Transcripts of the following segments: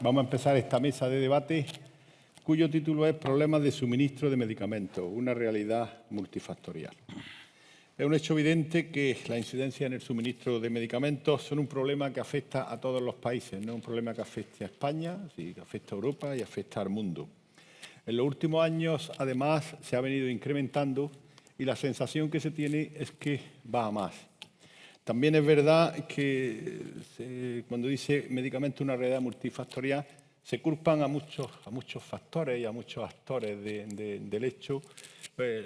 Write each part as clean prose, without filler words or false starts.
Vamos a empezar esta mesa de debate cuyo título es Problemas de suministro de medicamentos, una realidad multifactorial. Es un hecho evidente que la incidencia en el suministro de medicamentos son un problema que afecta a todos los países, no es un problema que afecte a España, sino que afecta a Europa y afecta al mundo. En los últimos años, además, se ha venido incrementando y la sensación que se tiene es que va a más. También es verdad que cuando dice medicamento una realidad multifactorial, se culpan a muchos factores y a muchos actores del hecho.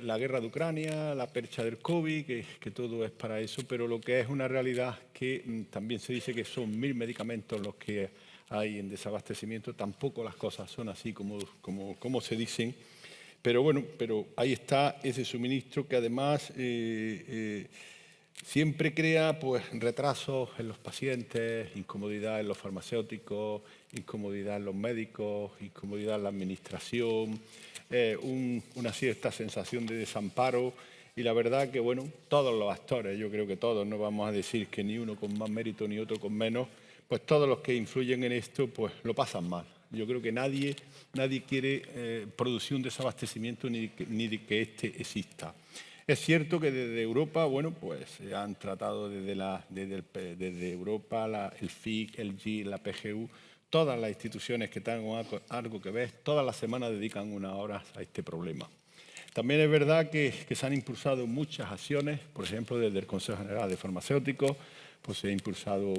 La guerra de Ucrania, la percha del COVID, que todo es para eso, pero lo que es una realidad que también se dice que son 1000 medicamentos los que hay en desabastecimiento. Tampoco las cosas son así como se dicen. Pero bueno, ahí está ese suministro que además siempre crea retrasos en los pacientes, incomodidad en los farmacéuticos, incomodidad en los médicos, incomodidad en la administración, una cierta sensación de desamparo. Y la verdad que, bueno, todos los actores, yo creo que todos, no vamos a decir que ni uno con más mérito ni otro con menos, pues todos los que influyen en esto pues lo pasan mal. Yo creo que nadie quiere producir un desabastecimiento ni de que este exista. Es cierto que desde Europa, bueno, pues se han tratado desde Europa, el FIC, el GI, la PGU, todas las instituciones que tengan algo que ver, todas las semanas dedican unas horas a este problema. También es verdad que se han impulsado muchas acciones, por ejemplo, desde el Consejo General de Farmacéuticos, pues se ha impulsado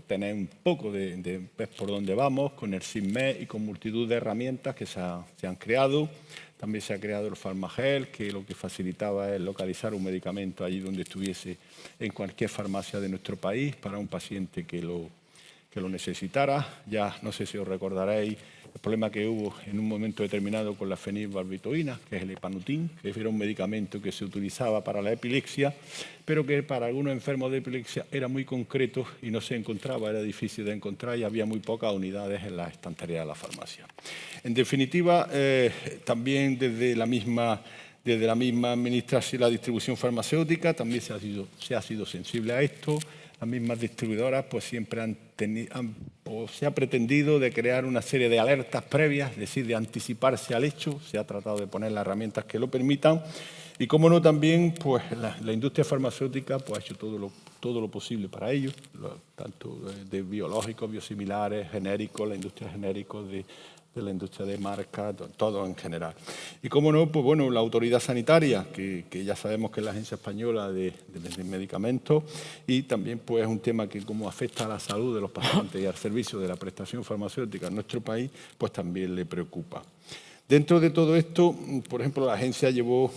tener un poco de ver por dónde vamos, con el SINMED y con multitud de herramientas que se han creado. También se ha creado el Farmagel, que lo que facilitaba es localizar un medicamento allí donde estuviese en cualquier farmacia de nuestro país para un paciente que lo necesitara. Ya no sé si os recordaréis el problema que hubo en un momento determinado con la fenilbarbituina, que es el Epanutin, que era un medicamento que se utilizaba para la epilepsia, pero que para algunos enfermos de epilepsia era muy concreto y no se encontraba, era difícil de encontrar y había muy pocas unidades en las estanterías de la farmacia. En definitiva, también desde la misma administración y la distribución farmacéutica también se ha sido sensible a esto. Las mismas distribuidoras pues siempre se ha pretendido de crear una serie de alertas previas, es decir, de anticiparse al hecho. Se ha tratado de poner las herramientas que lo permitan. Y cómo no, también pues la industria farmacéutica pues, ha hecho todo lo posible para ello, tanto de biológicos, biosimilares, genéricos, la industria de genéricos, de la industria de marca, todo en general. Y cómo no, pues bueno, la autoridad sanitaria, que ya sabemos que es la Agencia Española de Medicamentos, y también pues es un tema que como afecta a la salud de los pacientes y al servicio de la prestación farmacéutica en nuestro país, pues también le preocupa. Dentro de todo esto, por ejemplo, la agencia llevó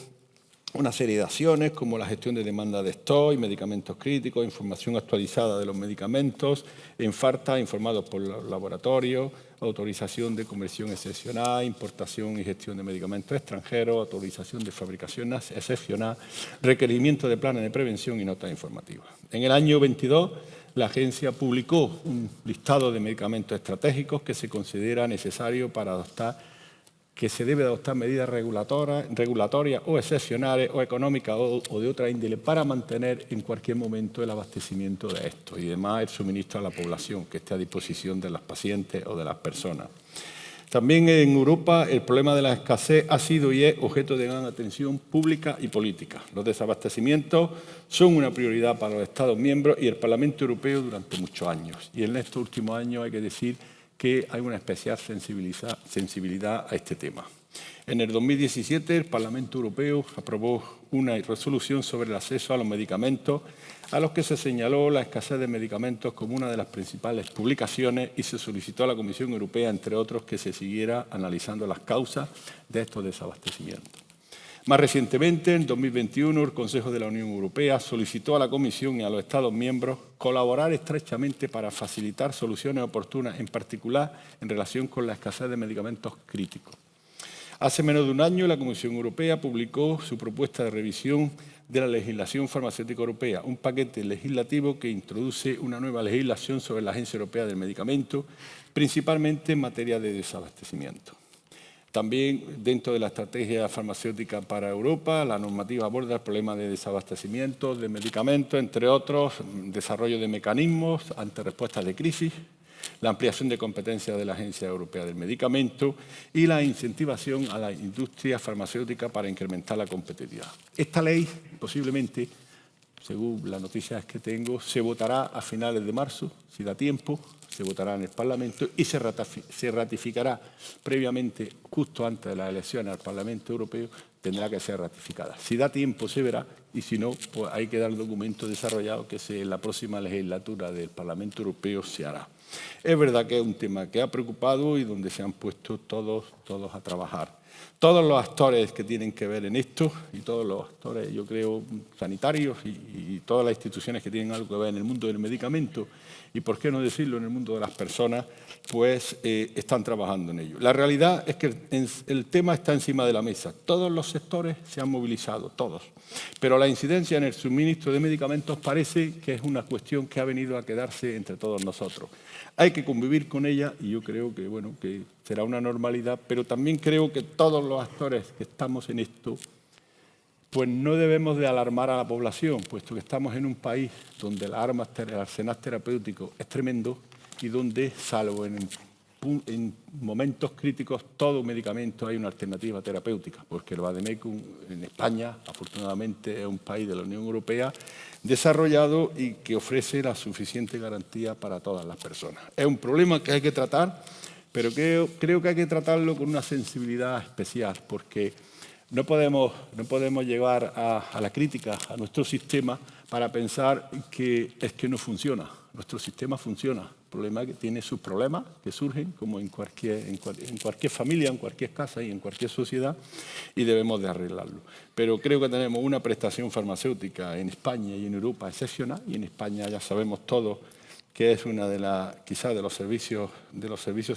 una serie de acciones como la gestión de demanda de stock y medicamentos críticos, información actualizada de los medicamentos, ENFARTA, informados por los laboratorios, autorización de conversión excepcional, importación y gestión de medicamentos extranjeros, autorización de fabricación excepcional, requerimiento de planes de prevención y notas informativas. En el año 22, la agencia publicó un listado de medicamentos estratégicos que se considera necesario que se debe adoptar medidas regulatorias o excepcionales o económicas o de otra índole para mantener en cualquier momento el abastecimiento de esto y además el suministro a la población que esté a disposición de los pacientes o de las personas. También en Europa el problema de la escasez ha sido y es objeto de gran atención pública y política. Los desabastecimientos son una prioridad para los Estados miembros y el Parlamento Europeo durante muchos años. Y en estos últimos años hay que decir que hay una especial sensibilidad a este tema. En el 2017 el Parlamento Europeo aprobó una resolución sobre el acceso a los medicamentos a los que se señaló la escasez de medicamentos como una de las principales publicaciones y se solicitó a la Comisión Europea, entre otros, que se siguiera analizando las causas de estos desabastecimientos. Más recientemente, en 2021, el Consejo de la Unión Europea solicitó a la Comisión y a los Estados miembros colaborar estrechamente para facilitar soluciones oportunas, en particular en relación con la escasez de medicamentos críticos. Hace menos de un año, la Comisión Europea publicó su propuesta de revisión de la legislación farmacéutica europea, un paquete legislativo que introduce una nueva legislación sobre la Agencia Europea del Medicamento, principalmente en materia de desabastecimiento. También, dentro de la estrategia farmacéutica para Europa, la normativa aborda el problema de desabastecimiento de medicamentos, entre otros, desarrollo de mecanismos ante respuestas de crisis, la ampliación de competencias de la Agencia Europea del Medicamento y la incentivación a la industria farmacéutica para incrementar la competitividad. Esta ley, posiblemente, según las noticias que tengo, se votará a finales de marzo, si da tiempo, se votará en el Parlamento y se ratificará previamente, justo antes de las elecciones al Parlamento Europeo, tendrá que ser ratificada. Si da tiempo se verá y si no, pues hay que dar el documento desarrollado que en la próxima legislatura del Parlamento Europeo se hará. Es verdad que es un tema que ha preocupado y donde se han puesto todos a trabajar. Todos los actores que tienen que ver en esto y todos los actores, yo creo, sanitarios y todas las instituciones que tienen algo que ver en el mundo del medicamento y, por qué no decirlo, en el mundo de las personas, pues están trabajando en ello. La realidad es que el tema está encima de la mesa. Todos los sectores se han movilizado, todos. Pero la incidencia en el suministro de medicamentos parece que es una cuestión que ha venido a quedarse entre todos nosotros. Hay que convivir con ella y yo creo que, bueno, que será una normalidad, pero también creo que todos los actores que estamos en esto, pues no debemos de alarmar a la población, puesto que estamos en un país donde el arsenal terapéutico es tremendo y donde, salvo en momentos críticos, todo medicamento hay una alternativa terapéutica, porque el Vademecum en España, afortunadamente, es un país de la Unión Europea desarrollado y que ofrece la suficiente garantía para todas las personas. Es un problema que hay que tratar, pero creo que hay que tratarlo con una sensibilidad especial, porque no podemos llegar a la crítica a nuestro sistema para pensar que es que no funciona. Nuestro sistema funciona. El problema es que tiene sus problemas que surgen, como en cualquier familia, en cualquier casa y en cualquier sociedad, y debemos de arreglarlo. Pero creo que tenemos una prestación farmacéutica en España y en Europa excepcional, y en España ya sabemos todos que es una quizás de los servicios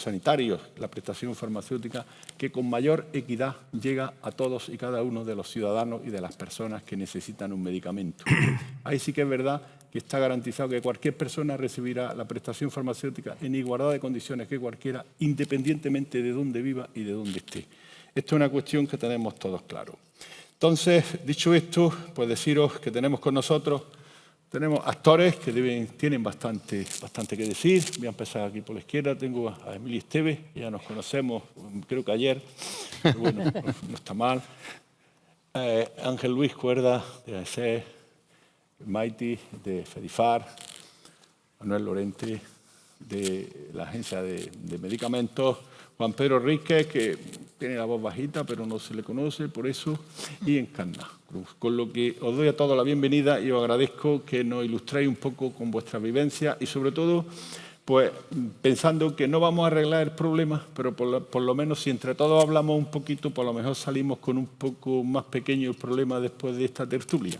sanitarios, la prestación farmacéutica, que con mayor equidad llega a todos y cada uno de los ciudadanos y de las personas que necesitan un medicamento. Ahí sí que es verdad que está garantizado que cualquier persona recibirá la prestación farmacéutica en igualdad de condiciones que cualquiera, independientemente de dónde viva y de dónde esté. Esto es una cuestión que tenemos todos claro. Entonces, dicho esto, pues deciros que tenemos con nosotros actores que tienen bastante que decir. Voy a empezar aquí por la izquierda. Tengo a Emilio Esteves, ya nos conocemos, creo que ayer, pero bueno, no está mal. Ángel Luis Cuerda, de AESE, Maiti, de Fedifar, Manuel Lorente, de la Agencia de Medicamentos, Juan Pedro Ríquez, que tiene la voz bajita, pero no se le conoce por eso, y Encarna Cruz. Con lo que os doy a todos la bienvenida y os agradezco que nos ilustréis un poco con vuestra vivencia y, sobre todo, pues pensando que no vamos a arreglar el problema, pero por lo menos si entre todos hablamos un poquito, por lo mejor salimos con un poco más pequeño el problema después de esta tertulia.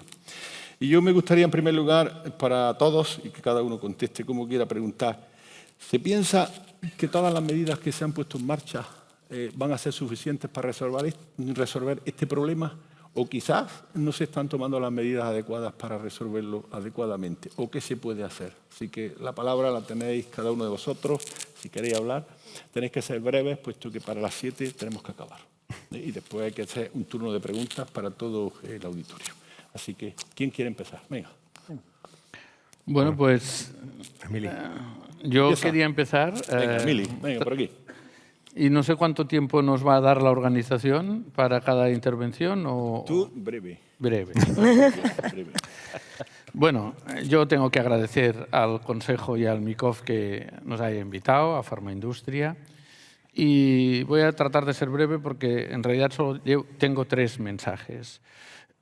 Y yo me gustaría, en primer lugar, para todos, y que cada uno conteste como quiera preguntar, ¿se piensa que todas las medidas que se han puesto en marcha van a ser suficientes para resolver este problema? ¿O quizás no se están tomando las medidas adecuadas para resolverlo adecuadamente? ¿O qué se puede hacer? Así que la palabra la tenéis cada uno de vosotros. Si queréis hablar, tenéis que ser breves, puesto que para las 7 tenemos que acabar. Y después hay que hacer un turno de preguntas para todo el auditorio. Así que, ¿quién quiere empezar? Venga. Bueno, pues yo quería empezar. Venga, Emili, venga, por aquí. Y no sé cuánto tiempo nos va a dar la organización para cada intervención. Tú, breve. Breve. Bueno, yo tengo que agradecer al Consejo y al MICOF que nos haya invitado, a Farmaindustria. Y voy a tratar de ser breve porque en realidad solo tengo 3 mensajes.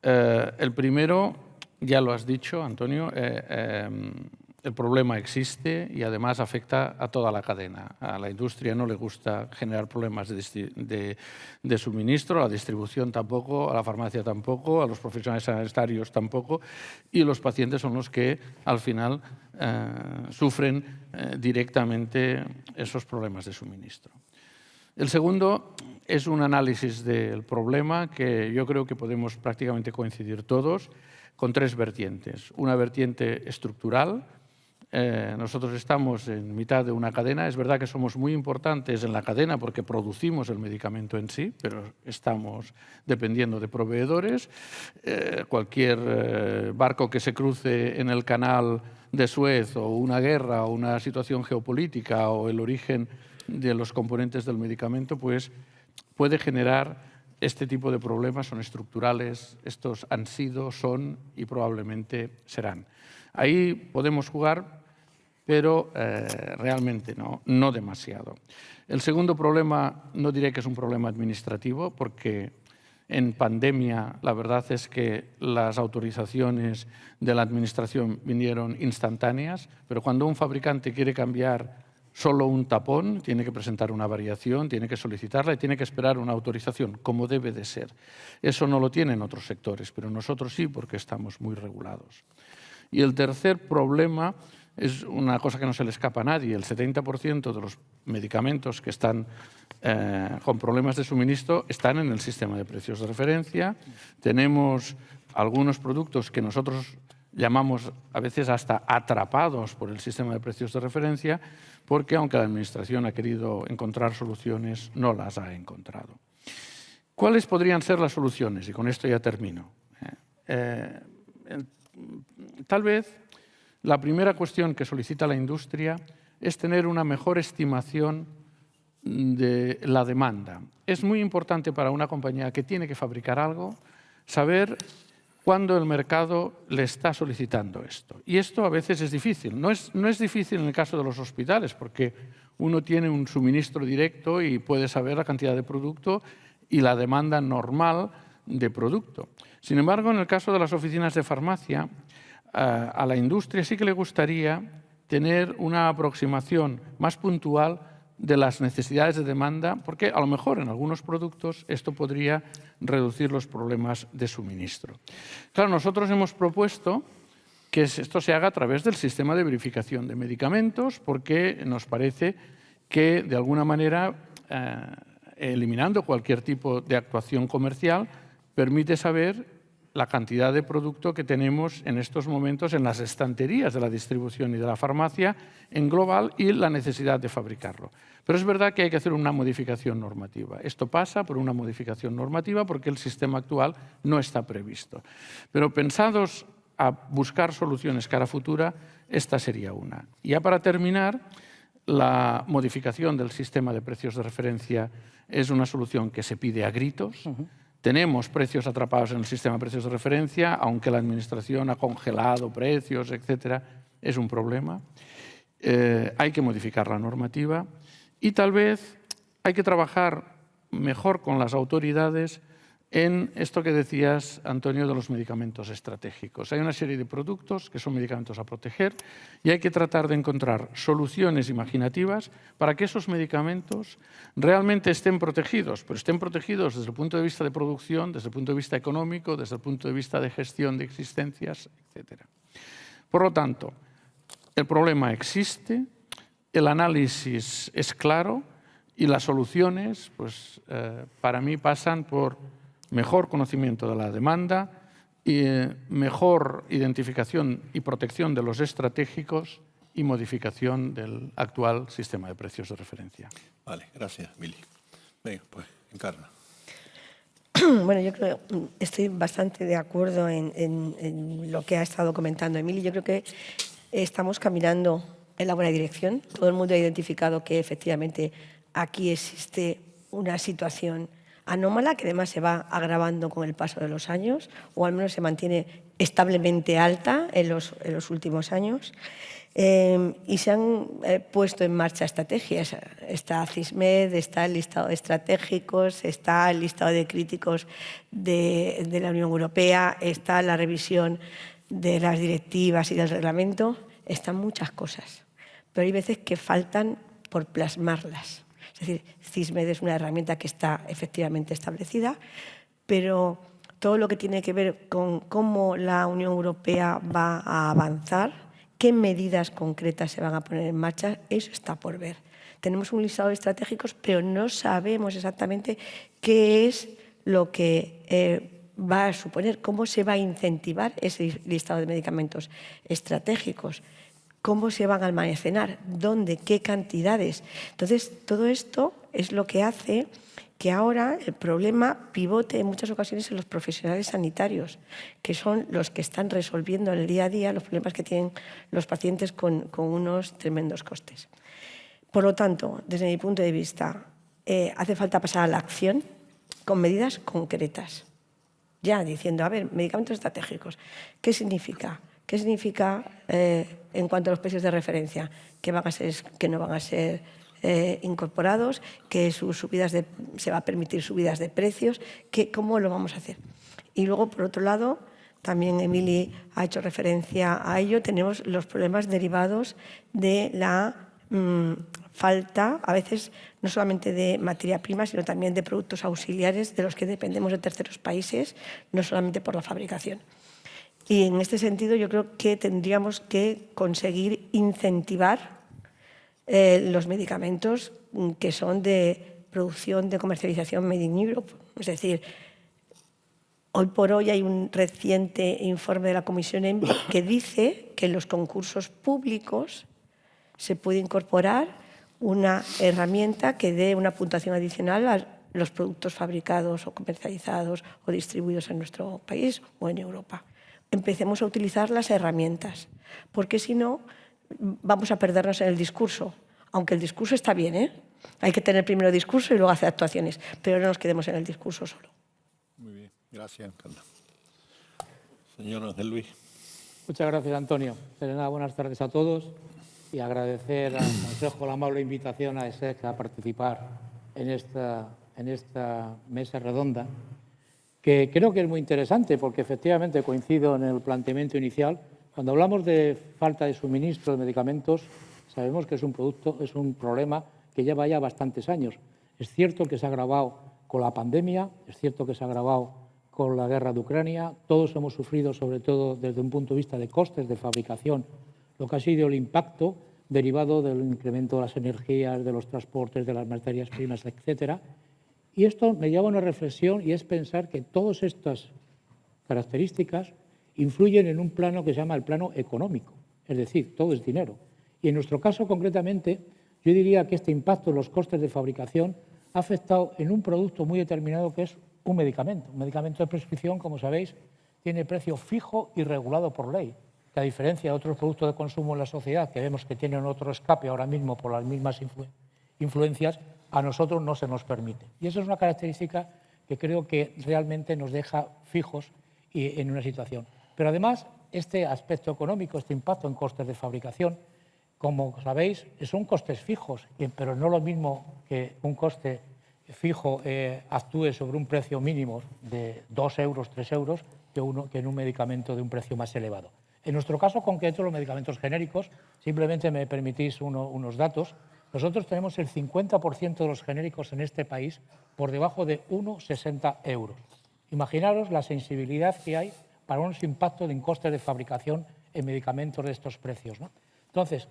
El primero, ya lo has dicho, Antonio, el problema existe y además afecta a toda la cadena. A la industria no le gusta generar problemas de suministro, a la distribución tampoco, a la farmacia tampoco, a los profesionales sanitarios tampoco, y los pacientes son los que al final sufren directamente esos problemas de suministro. El segundo es un análisis del problema que yo creo que podemos prácticamente coincidir todos, con 3 vertientes. Una vertiente estructural. Nosotros estamos en mitad de una cadena. Es verdad que somos muy importantes en la cadena porque producimos el medicamento en sí, pero estamos dependiendo de proveedores. Cualquier barco que se cruce en el canal de Suez o una guerra o una situación geopolítica o el origen de los componentes del medicamento, pues puede generar este tipo de problemas. Son estructurales, estos han sido, son y probablemente serán. Ahí podemos jugar, pero realmente no demasiado. El segundo problema no diré que es un problema administrativo, porque en pandemia la verdad es que las autorizaciones de la administración vinieron instantáneas, pero cuando un fabricante quiere cambiar solo un tapón, tiene que presentar una variación, tiene que solicitarla y tiene que esperar una autorización, como debe de ser. Eso no lo tienen otros sectores, pero nosotros sí, porque estamos muy regulados. Y el tercer problema es una cosa que no se le escapa a nadie. El 70% de los medicamentos que están con problemas de suministro están en el sistema de precios de referencia. Tenemos algunos productos que nosotros llamamos a veces hasta atrapados por el sistema de precios de referencia, porque aunque la Administración ha querido encontrar soluciones, no las ha encontrado. ¿Cuáles podrían ser las soluciones? Y con esto ya termino. Tal vez la primera cuestión que solicita la industria es tener una mejor estimación de la demanda. Es muy importante para una compañía que tiene que fabricar algo saber cuándo el mercado le está solicitando esto. Y esto a veces es difícil. No es difícil en el caso de los hospitales, porque uno tiene un suministro directo y puede saber la cantidad de producto y la demanda normal de producto. Sin embargo, en el caso de las oficinas de farmacia, a la industria sí que le gustaría tener una aproximación más puntual de las necesidades de demanda, porque a lo mejor en algunos productos esto podría reducir los problemas de suministro. Claro, nosotros hemos propuesto que esto se haga a través del sistema de verificación de medicamentos, porque nos parece que, de alguna manera, eliminando cualquier tipo de actuación comercial, permite saber la cantidad de producto que tenemos en estos momentos en las estanterías de la distribución y de la farmacia en global y la necesidad de fabricarlo. Pero es verdad que hay que hacer una modificación normativa. Esto pasa por una modificación normativa porque el sistema actual no está previsto. Pero pensados a buscar soluciones cara futura, esta sería una. Y ya para terminar, la modificación del sistema de precios de referencia es una solución que se pide a gritos. Tenemos precios atrapados en el sistema de precios de referencia, aunque la Administración ha congelado precios, etcétera, es un problema. Hay que modificar la normativa y tal vez hay que trabajar mejor con las autoridades en esto que decías, Antonio, de los medicamentos estratégicos. Hay una serie de productos que son medicamentos a proteger y hay que tratar de encontrar soluciones imaginativas para que esos medicamentos realmente estén protegidos, pero estén protegidos desde el punto de vista de producción, desde el punto de vista económico, desde el punto de vista de gestión de existencias, etc. Por lo tanto, el problema existe, el análisis es claro y las soluciones, pues, para mí pasan por mejor conocimiento de la demanda y mejor identificación y protección de los estratégicos y modificación del actual sistema de precios de referencia. Vale, gracias, Mili. Venga, pues, Encarna. Bueno, yo creo que estoy bastante de acuerdo en lo que ha estado comentando Emili. Yo creo que estamos caminando en la buena dirección. Todo el mundo ha identificado que efectivamente aquí existe una situación anómala que además se va agravando con el paso de los años, o al menos se mantiene establemente alta en los últimos años. Y se han puesto en marcha estrategias. Está CISMED, está el listado de estratégicos, está el listado de críticos de la Unión Europea, está la revisión de las directivas y del reglamento. Están muchas cosas, pero hay veces que faltan por plasmarlas. Es decir, CISMED es una herramienta que está efectivamente establecida, pero todo lo que tiene que ver con cómo la Unión Europea va a avanzar, qué medidas concretas se van a poner en marcha, eso está por ver. Tenemos un listado de estratégicos, pero no sabemos exactamente qué es lo que va a suponer, cómo se va a incentivar ese listado de medicamentos estratégicos. ¿Cómo se van a almacenar? ¿Dónde? ¿Qué cantidades? Entonces, todo esto es lo que hace que ahora el problema pivote en muchas ocasiones en los profesionales sanitarios, que son los que están resolviendo en el día a día los problemas que tienen los pacientes con unos tremendos costes. Por lo tanto, desde mi punto de vista, hace falta pasar a la acción con medidas concretas. Ya diciendo, a ver, medicamentos estratégicos, ¿qué significa? ¿Qué significa en cuanto a los precios de referencia? ¿Que van a ser, que no van a ser incorporados? ¿Que se va a permitir subidas de precios? ¿Cómo lo vamos a hacer? Y luego, por otro lado, también Emili ha hecho referencia a ello, tenemos los problemas derivados de la falta, a veces, no solamente de materia prima, sino también de productos auxiliares de los que dependemos de terceros países, no solamente por la fabricación. Y en este sentido yo creo que tendríamos que conseguir incentivar los medicamentos que son de producción, de comercialización Made in Europe. Es decir, hoy por hoy hay un reciente informe de la Comisión ENVI que dice que en los concursos públicos se puede incorporar una herramienta que dé una puntuación adicional a los productos fabricados o comercializados o distribuidos en nuestro país o en Europa. Empecemos a utilizar las herramientas, porque si no vamos a perdernos en el discurso, aunque el discurso está bien, ¿eh? Hay que tener primero discurso y luego hacer actuaciones, pero no nos quedemos en el discurso solo. Muy bien, gracias, Carla. Señor Ángel Luis. Muchas gracias, Antonio. Serena, buenas tardes a todos y agradecer al Consejo la amable invitación a ESEC a participar en esta mesa redonda, que creo que es muy interesante porque efectivamente coincido en el planteamiento inicial. Cuando hablamos de falta de suministro de medicamentos, sabemos que es un problema que lleva ya bastantes años. Es cierto que se ha agravado con la pandemia, es cierto que se ha agravado con la guerra de Ucrania. Todos hemos sufrido, sobre todo desde un punto de vista de costes de fabricación, lo que ha sido el impacto derivado del incremento de las energías, de los transportes, de las materias primas, etcétera. Y esto me lleva a una reflexión y es pensar que todas estas características influyen en un plano que se llama el plano económico, es decir, todo es dinero. Y en nuestro caso, concretamente, yo diría que este impacto en los costes de fabricación ha afectado en un producto muy determinado que es un medicamento. Un medicamento de prescripción, como sabéis, tiene precio fijo y regulado por ley, que a diferencia de otros productos de consumo en la sociedad, que vemos que tienen otro escape ahora mismo por las mismas influencias, a nosotros no se nos permite. Y eso es una característica que creo que realmente nos deja fijos en una situación. Pero además, este aspecto económico, este impacto en costes de fabricación, como sabéis, son costes fijos, pero no lo mismo que un coste fijo actúe sobre un precio mínimo de 2 euros, 3 euros, que en un medicamento de un precio más elevado. En nuestro caso concreto, los medicamentos genéricos, simplemente me permitís unos datos, nosotros tenemos el 50% de los genéricos en este país por debajo de 1,60 euros. Imaginaros la sensibilidad que hay para unos impactos en costes de fabricación en medicamentos de estos precios, ¿no? Entonces,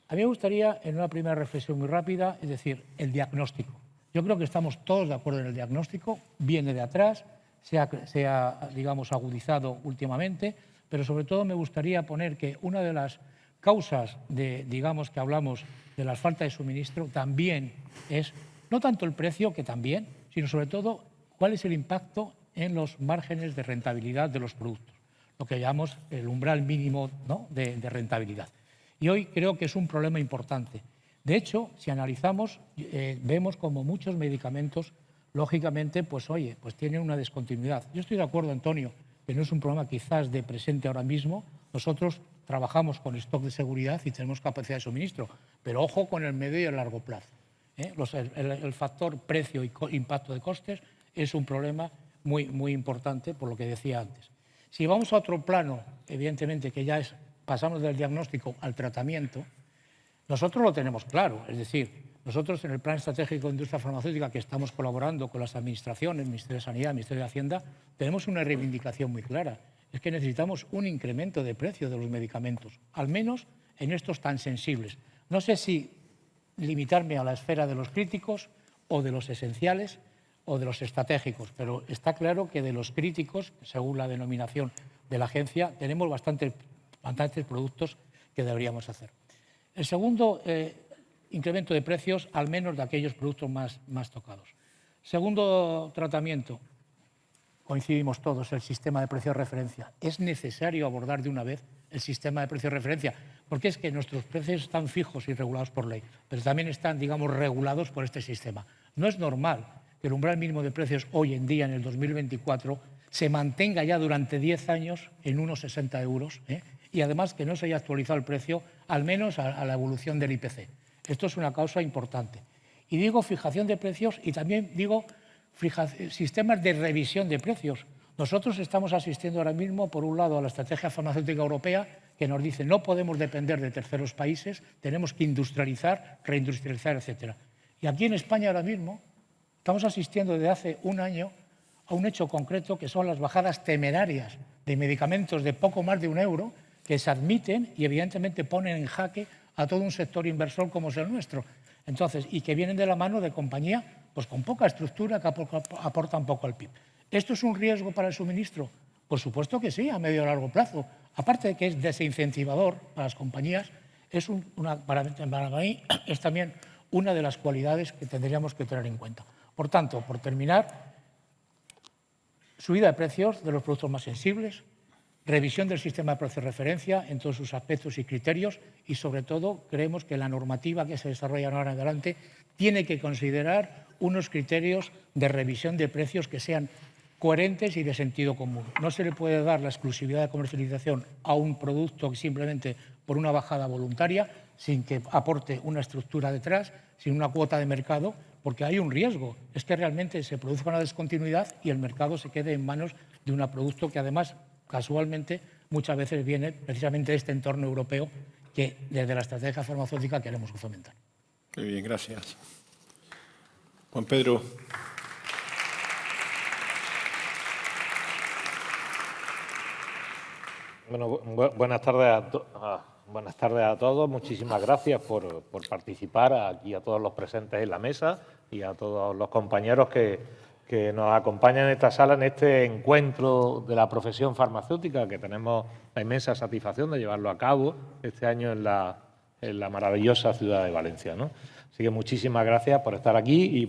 a mí me gustaría, en una primera reflexión muy rápida, es decir, el diagnóstico. Yo creo que estamos todos de acuerdo en el diagnóstico, viene de atrás, se ha digamos, agudizado últimamente, pero sobre todo me gustaría poner que una de las causas digamos, que hablamos de la falta de suministro también es no tanto el precio, que también, sino sobre todo cuál es el impacto en los márgenes de rentabilidad de los productos, lo que llamamos el umbral mínimo, ¿no?, de rentabilidad. Y hoy creo que es un problema importante. De hecho, si analizamos, vemos como muchos medicamentos, lógicamente, pues tienen una descontinuidad. Yo estoy de acuerdo, Antonio, que no es un problema quizás de presente ahora mismo. Nosotros trabajamos con stock de seguridad y tenemos capacidad de suministro, pero ojo con el medio y el largo plazo. El factor precio y impacto de costes es un problema muy importante, por lo que decía antes. Si vamos a otro plano, evidentemente, que ya pasamos del diagnóstico al tratamiento, nosotros lo tenemos claro. Es decir, nosotros en el Plan Estratégico de Industria Farmacéutica, que estamos colaborando con las administraciones, Ministerio de Sanidad, Ministerio de Hacienda, tenemos una reivindicación muy clara. Es que necesitamos un incremento de precio de los medicamentos, al menos en estos tan sensibles. No sé si limitarme a la esfera de los críticos o de los esenciales o de los estratégicos, pero está claro que de los críticos, según la denominación de la agencia, tenemos bastantes productos que deberíamos hacer. El segundo incremento de precios, al menos de aquellos productos más tocados. Segundo tratamiento, coincidimos todos, el sistema de precios de referencia. Es necesario abordar de una vez el sistema de precios de referencia, porque es que nuestros precios están fijos y regulados por ley, pero también están, digamos, regulados por este sistema. No es normal que el umbral mínimo de precios hoy en día, en el 2024, se mantenga ya durante 10 años en unos 60 euros, y además que no se haya actualizado el precio, al menos a la evolución del IPC. Esto es una causa importante. Y digo fijación de precios y también digo sistemas de revisión de precios. Nosotros estamos asistiendo ahora mismo, por un lado, a la estrategia farmacéutica europea, que nos dice no podemos depender de terceros países, tenemos que industrializar, reindustrializar, etc. Y aquí en España ahora mismo estamos asistiendo desde hace un año a un hecho concreto, que son las bajadas temerarias de medicamentos de poco más de €1 que se admiten y evidentemente ponen en jaque a todo un sector inversor como es el nuestro. Entonces, y que vienen de la mano de compañías pues, con poca estructura que aportan poco al PIB. ¿Esto es un riesgo para el suministro? Por supuesto que sí, a medio y largo plazo. Aparte de que es desincentivador para las compañías, para mí es también una de las cualidades que tendríamos que tener en cuenta. Por tanto, por terminar, subida de precios de los productos más sensibles, revisión del sistema de precios de referencia en todos sus aspectos y criterios y, sobre todo, creemos que la normativa que se desarrolla ahora en adelante tiene que considerar unos criterios de revisión de precios que sean coherentes y de sentido común. No se le puede dar la exclusividad de comercialización a un producto simplemente por una bajada voluntaria, sin que aporte una estructura detrás, sin una cuota de mercado, porque hay un riesgo. Es que realmente se produzca una descontinuidad y el mercado se quede en manos de un producto que, además, casualmente, muchas veces viene precisamente de este entorno europeo que desde la estrategia farmacéutica queremos fomentar. Muy bien, gracias. Juan Pedro. Bueno, buenas tardes a todos. Muchísimas gracias por participar, aquí a todos los presentes en la mesa y a todos los compañeros que nos acompañan en esta sala, en este encuentro de la profesión farmacéutica, que tenemos la inmensa satisfacción de llevarlo a cabo este año en la maravillosa ciudad de Valencia, ¿no? Así que muchísimas gracias por estar aquí y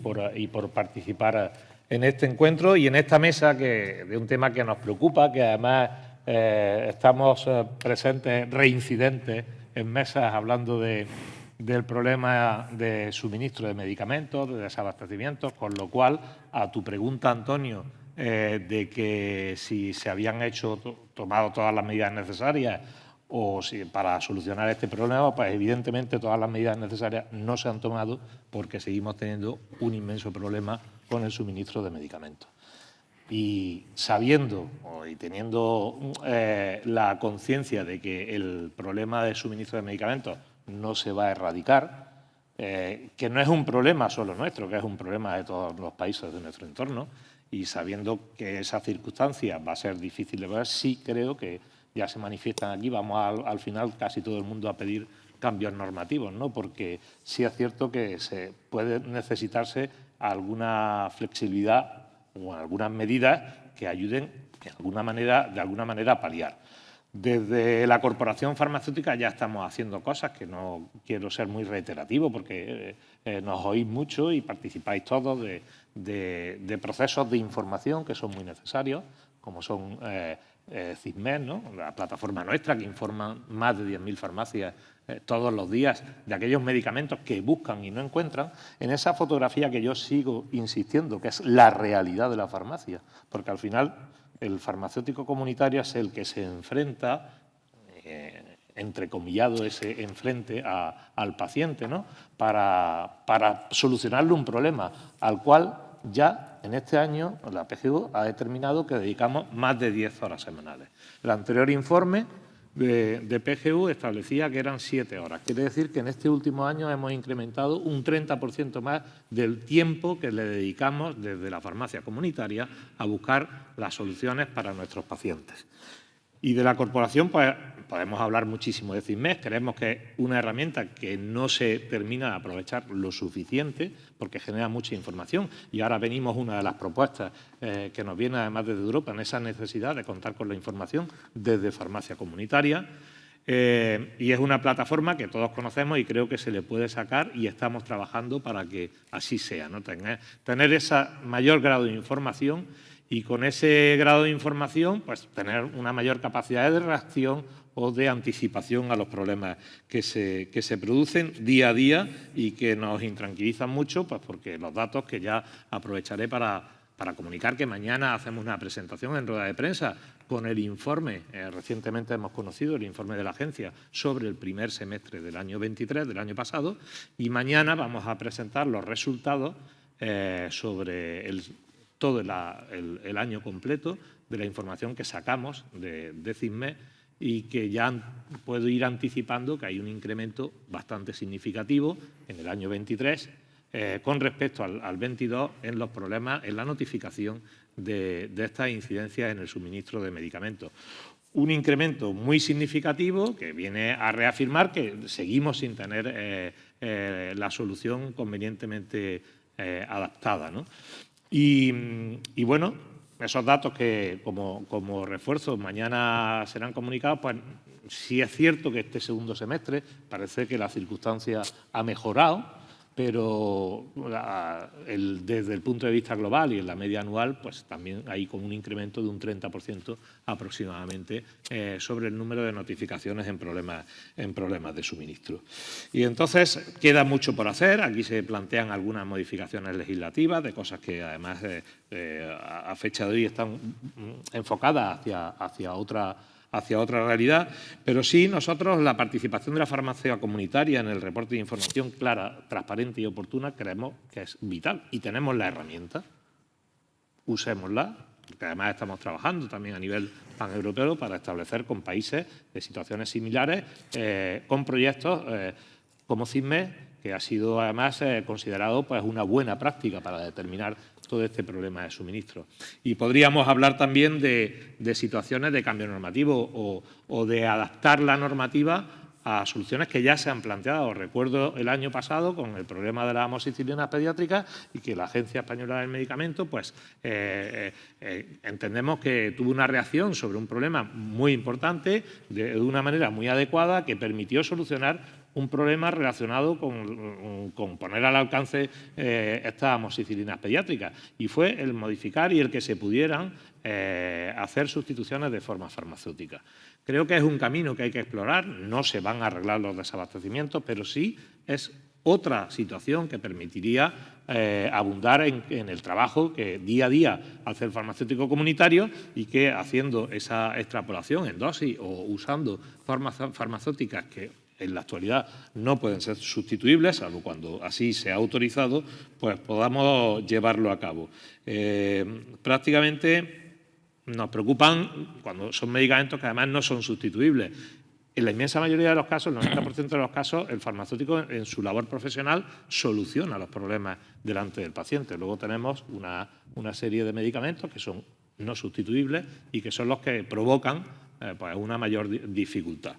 por participar en este encuentro y en esta mesa de un tema que nos preocupa, que además estamos presentes, reincidentes en mesas hablando del problema de suministro de medicamentos, de desabastecimientos, con lo cual, a tu pregunta, Antonio, de que si se habían tomado todas las medidas necesarias o si para solucionar este problema, pues evidentemente todas las medidas necesarias no se han tomado porque seguimos teniendo un inmenso problema con el suministro de medicamentos. Y sabiendo y teniendo la conciencia de que el problema de suministro de medicamentos no se va a erradicar, que no es un problema solo nuestro, que es un problema de todos los países de nuestro entorno, y sabiendo que esa circunstancia va a ser difícil de ver, sí creo que ya se manifiestan aquí, vamos al final casi todo el mundo a pedir cambios normativos, ¿no? Porque sí es cierto que se puede necesitarse alguna flexibilidad o algunas medidas que ayuden de alguna manera a paliar. Desde la Corporación Farmacéutica ya estamos haciendo cosas, que no quiero ser muy reiterativo porque nos oís mucho y participáis todos de procesos de información que son muy necesarios, como son CISMED, ¿no? La plataforma nuestra que informa más de 10.000 farmacias todos los días de aquellos medicamentos que buscan y no encuentran, en esa fotografía que yo sigo insistiendo, que es la realidad de la farmacia, porque al final el farmacéutico comunitario es el que se enfrenta, entrecomillado ese enfrente al paciente, ¿no? Para solucionarle un problema al cual ya en este año la PGU ha determinado que dedicamos más de 10 horas semanales. El anterior informe de PGU establecía que eran 7 horas. Quiere decir que en este último año hemos incrementado un 30% más del tiempo que le dedicamos desde la farmacia comunitaria a buscar las soluciones para nuestros pacientes. Y de la corporación, pues podemos hablar muchísimo de CISMED. Creemos que es una herramienta que no se termina de aprovechar lo suficiente porque genera mucha información. Y ahora venimos una de las propuestas que nos viene además desde Europa en esa necesidad de contar con la información desde farmacia comunitaria. Y es una plataforma que todos conocemos y creo que se le puede sacar y estamos trabajando para que así sea, ¿no? Tener ese mayor grado de información y con ese grado de información pues tener una mayor capacidad de reacción o de anticipación a los problemas que se producen día a día y que nos intranquilizan mucho, pues porque los datos que ya aprovecharé para comunicar que mañana hacemos una presentación en rueda de prensa con el informe, recientemente hemos conocido el informe de la agencia sobre el primer semestre del año 23, del año pasado, y mañana vamos a presentar los resultados sobre todo el año completo de la información que sacamos de CISMED y que ya puedo ir anticipando que hay un incremento bastante significativo en el año 23 con respecto al 22 en los problemas en la notificación de estas incidencias en el suministro de medicamentos. Un incremento muy significativo que viene a reafirmar que seguimos sin tener la solución convenientemente adaptada, ¿no? Y bueno, esos datos que como refuerzo mañana serán comunicados, pues sí es cierto que este segundo semestre parece que la circunstancia ha mejorado, pero desde el punto de vista global y en la media anual, pues también hay como un incremento de un 30% aproximadamente sobre el número de notificaciones en problemas de suministro. Y entonces queda mucho por hacer. Aquí se plantean algunas modificaciones legislativas de cosas que además a fecha de hoy están enfocadas hacia otra realidad, pero sí nosotros la participación de la farmacia comunitaria en el reporte de información clara, transparente y oportuna creemos que es vital y tenemos la herramienta, usémosla, porque además estamos trabajando también a nivel paneuropeo para establecer con países de situaciones similares, con proyectos como CISMED, que ha sido además considerado pues, una buena práctica para determinar todo este problema de suministro. Y podríamos hablar también de situaciones de cambio normativo o de adaptar la normativa a soluciones que ya se han planteado. Recuerdo el año pasado con el problema de las amoxicilinas pediátricas y que la Agencia Española del Medicamento pues, entendemos que tuvo una reacción sobre un problema muy importante de una manera muy adecuada que permitió solucionar un problema relacionado con poner al alcance estas amoxicilinas pediátricas y fue el modificar y el que se pudieran hacer sustituciones de forma farmacéutica. Creo que es un camino que hay que explorar, no se van a arreglar los desabastecimientos, pero sí es otra situación que permitiría abundar en el trabajo que día a día hace el farmacéutico comunitario y que haciendo esa extrapolación en dosis o usando formas farmacéuticas que en la actualidad no pueden ser sustituibles, salvo cuando así se ha autorizado, pues podamos llevarlo a cabo. Prácticamente nos preocupan cuando son medicamentos que además no son sustituibles. En la inmensa mayoría de los casos, el 90% de los casos, el farmacéutico en su labor profesional soluciona los problemas delante del paciente. Luego tenemos una serie de medicamentos que son no sustituibles y que son los que provocan pues una mayor dificultad.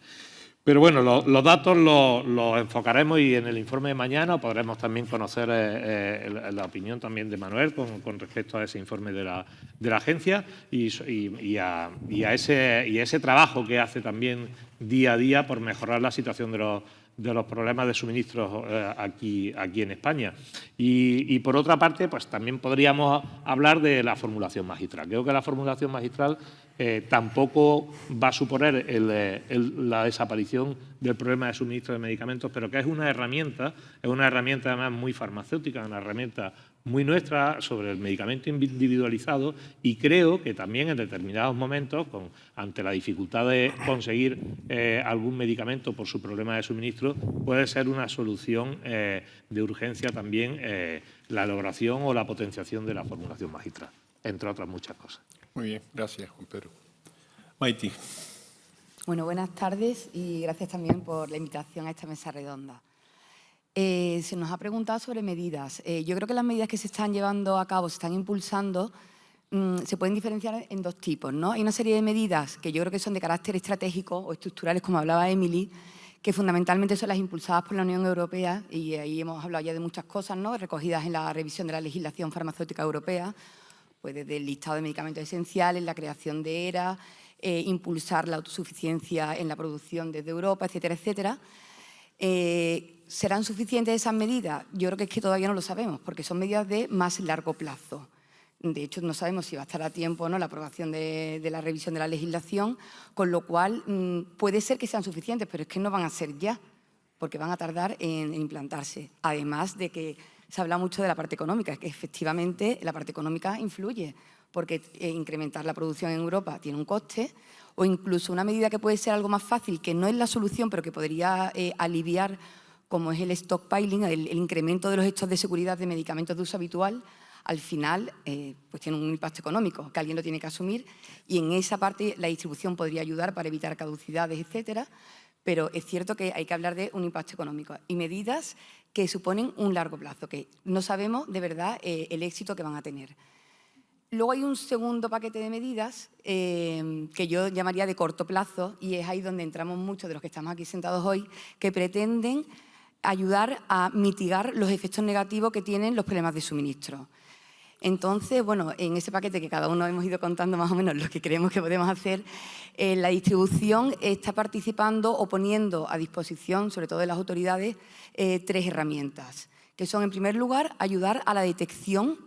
Pero bueno, los datos los enfocaremos y en el informe de mañana podremos también conocer la opinión también de Manuel con respecto a ese informe de la agencia y a ese trabajo que hace también día a día por mejorar la situación de los problemas de suministros aquí en España. Y por otra parte, pues también podríamos hablar de la formulación magistral. Creo que la formulación magistral tampoco va a suponer la desaparición del problema de suministro de medicamentos, pero que es una herramienta además muy farmacéutica, una herramienta muy nuestra sobre el medicamento individualizado y creo que también en determinados momentos, ante la dificultad de conseguir algún medicamento por su problema de suministro, puede ser una solución de urgencia también la elaboración o la potenciación de la formulación magistral, entre otras muchas cosas. Muy bien, gracias, Juan Pedro. Maite. Bueno, buenas tardes y gracias también por la invitación a esta mesa redonda. Se nos ha preguntado sobre medidas. Yo creo que las medidas que se están llevando a cabo, se están impulsando, se pueden diferenciar en dos tipos, ¿no? Hay una serie de medidas que yo creo que son de carácter estratégico o estructurales, como hablaba Emily, que fundamentalmente son las impulsadas por la Unión Europea y ahí hemos hablado ya de muchas cosas, ¿no? Recogidas en la revisión de la legislación farmacéutica europea, pues desde el listado de medicamentos esenciales, la creación de ERA, impulsar la autosuficiencia en la producción desde Europa, etcétera, etcétera. ¿Serán suficientes esas medidas? Yo creo que es que todavía no lo sabemos, porque son medidas de más largo plazo. De hecho, no sabemos si va a estar a tiempo o no la aprobación de la revisión de la legislación, con lo cual puede ser que sean suficientes, pero es que no van a ser ya, porque van a tardar en implantarse. Además de que se habla mucho de la parte económica, que efectivamente la parte económica influye, porque incrementar la producción en Europa tiene un coste, o incluso una medida que puede ser algo más fácil, que no es la solución, pero que podría aliviar, como es el stockpiling, el incremento de los stocks de seguridad de medicamentos de uso habitual, al final pues tiene un impacto económico que alguien lo tiene que asumir, y en esa parte la distribución podría ayudar para evitar caducidades, etcétera, pero es cierto que hay que hablar de un impacto económico y medidas que suponen un largo plazo, que no sabemos de verdad el éxito que van a tener. Luego hay un segundo paquete de medidas que yo llamaría de corto plazo, y es ahí donde entramos muchos de los que estamos aquí sentados hoy, que pretenden ayudar a mitigar los efectos negativos que tienen los problemas de suministro. Entonces, bueno, en ese paquete que cada uno hemos ido contando más o menos lo que creemos que podemos hacer, la distribución está participando o poniendo a disposición, sobre todo de las autoridades, 3 herramientas, que son, en primer lugar, ayudar a la detección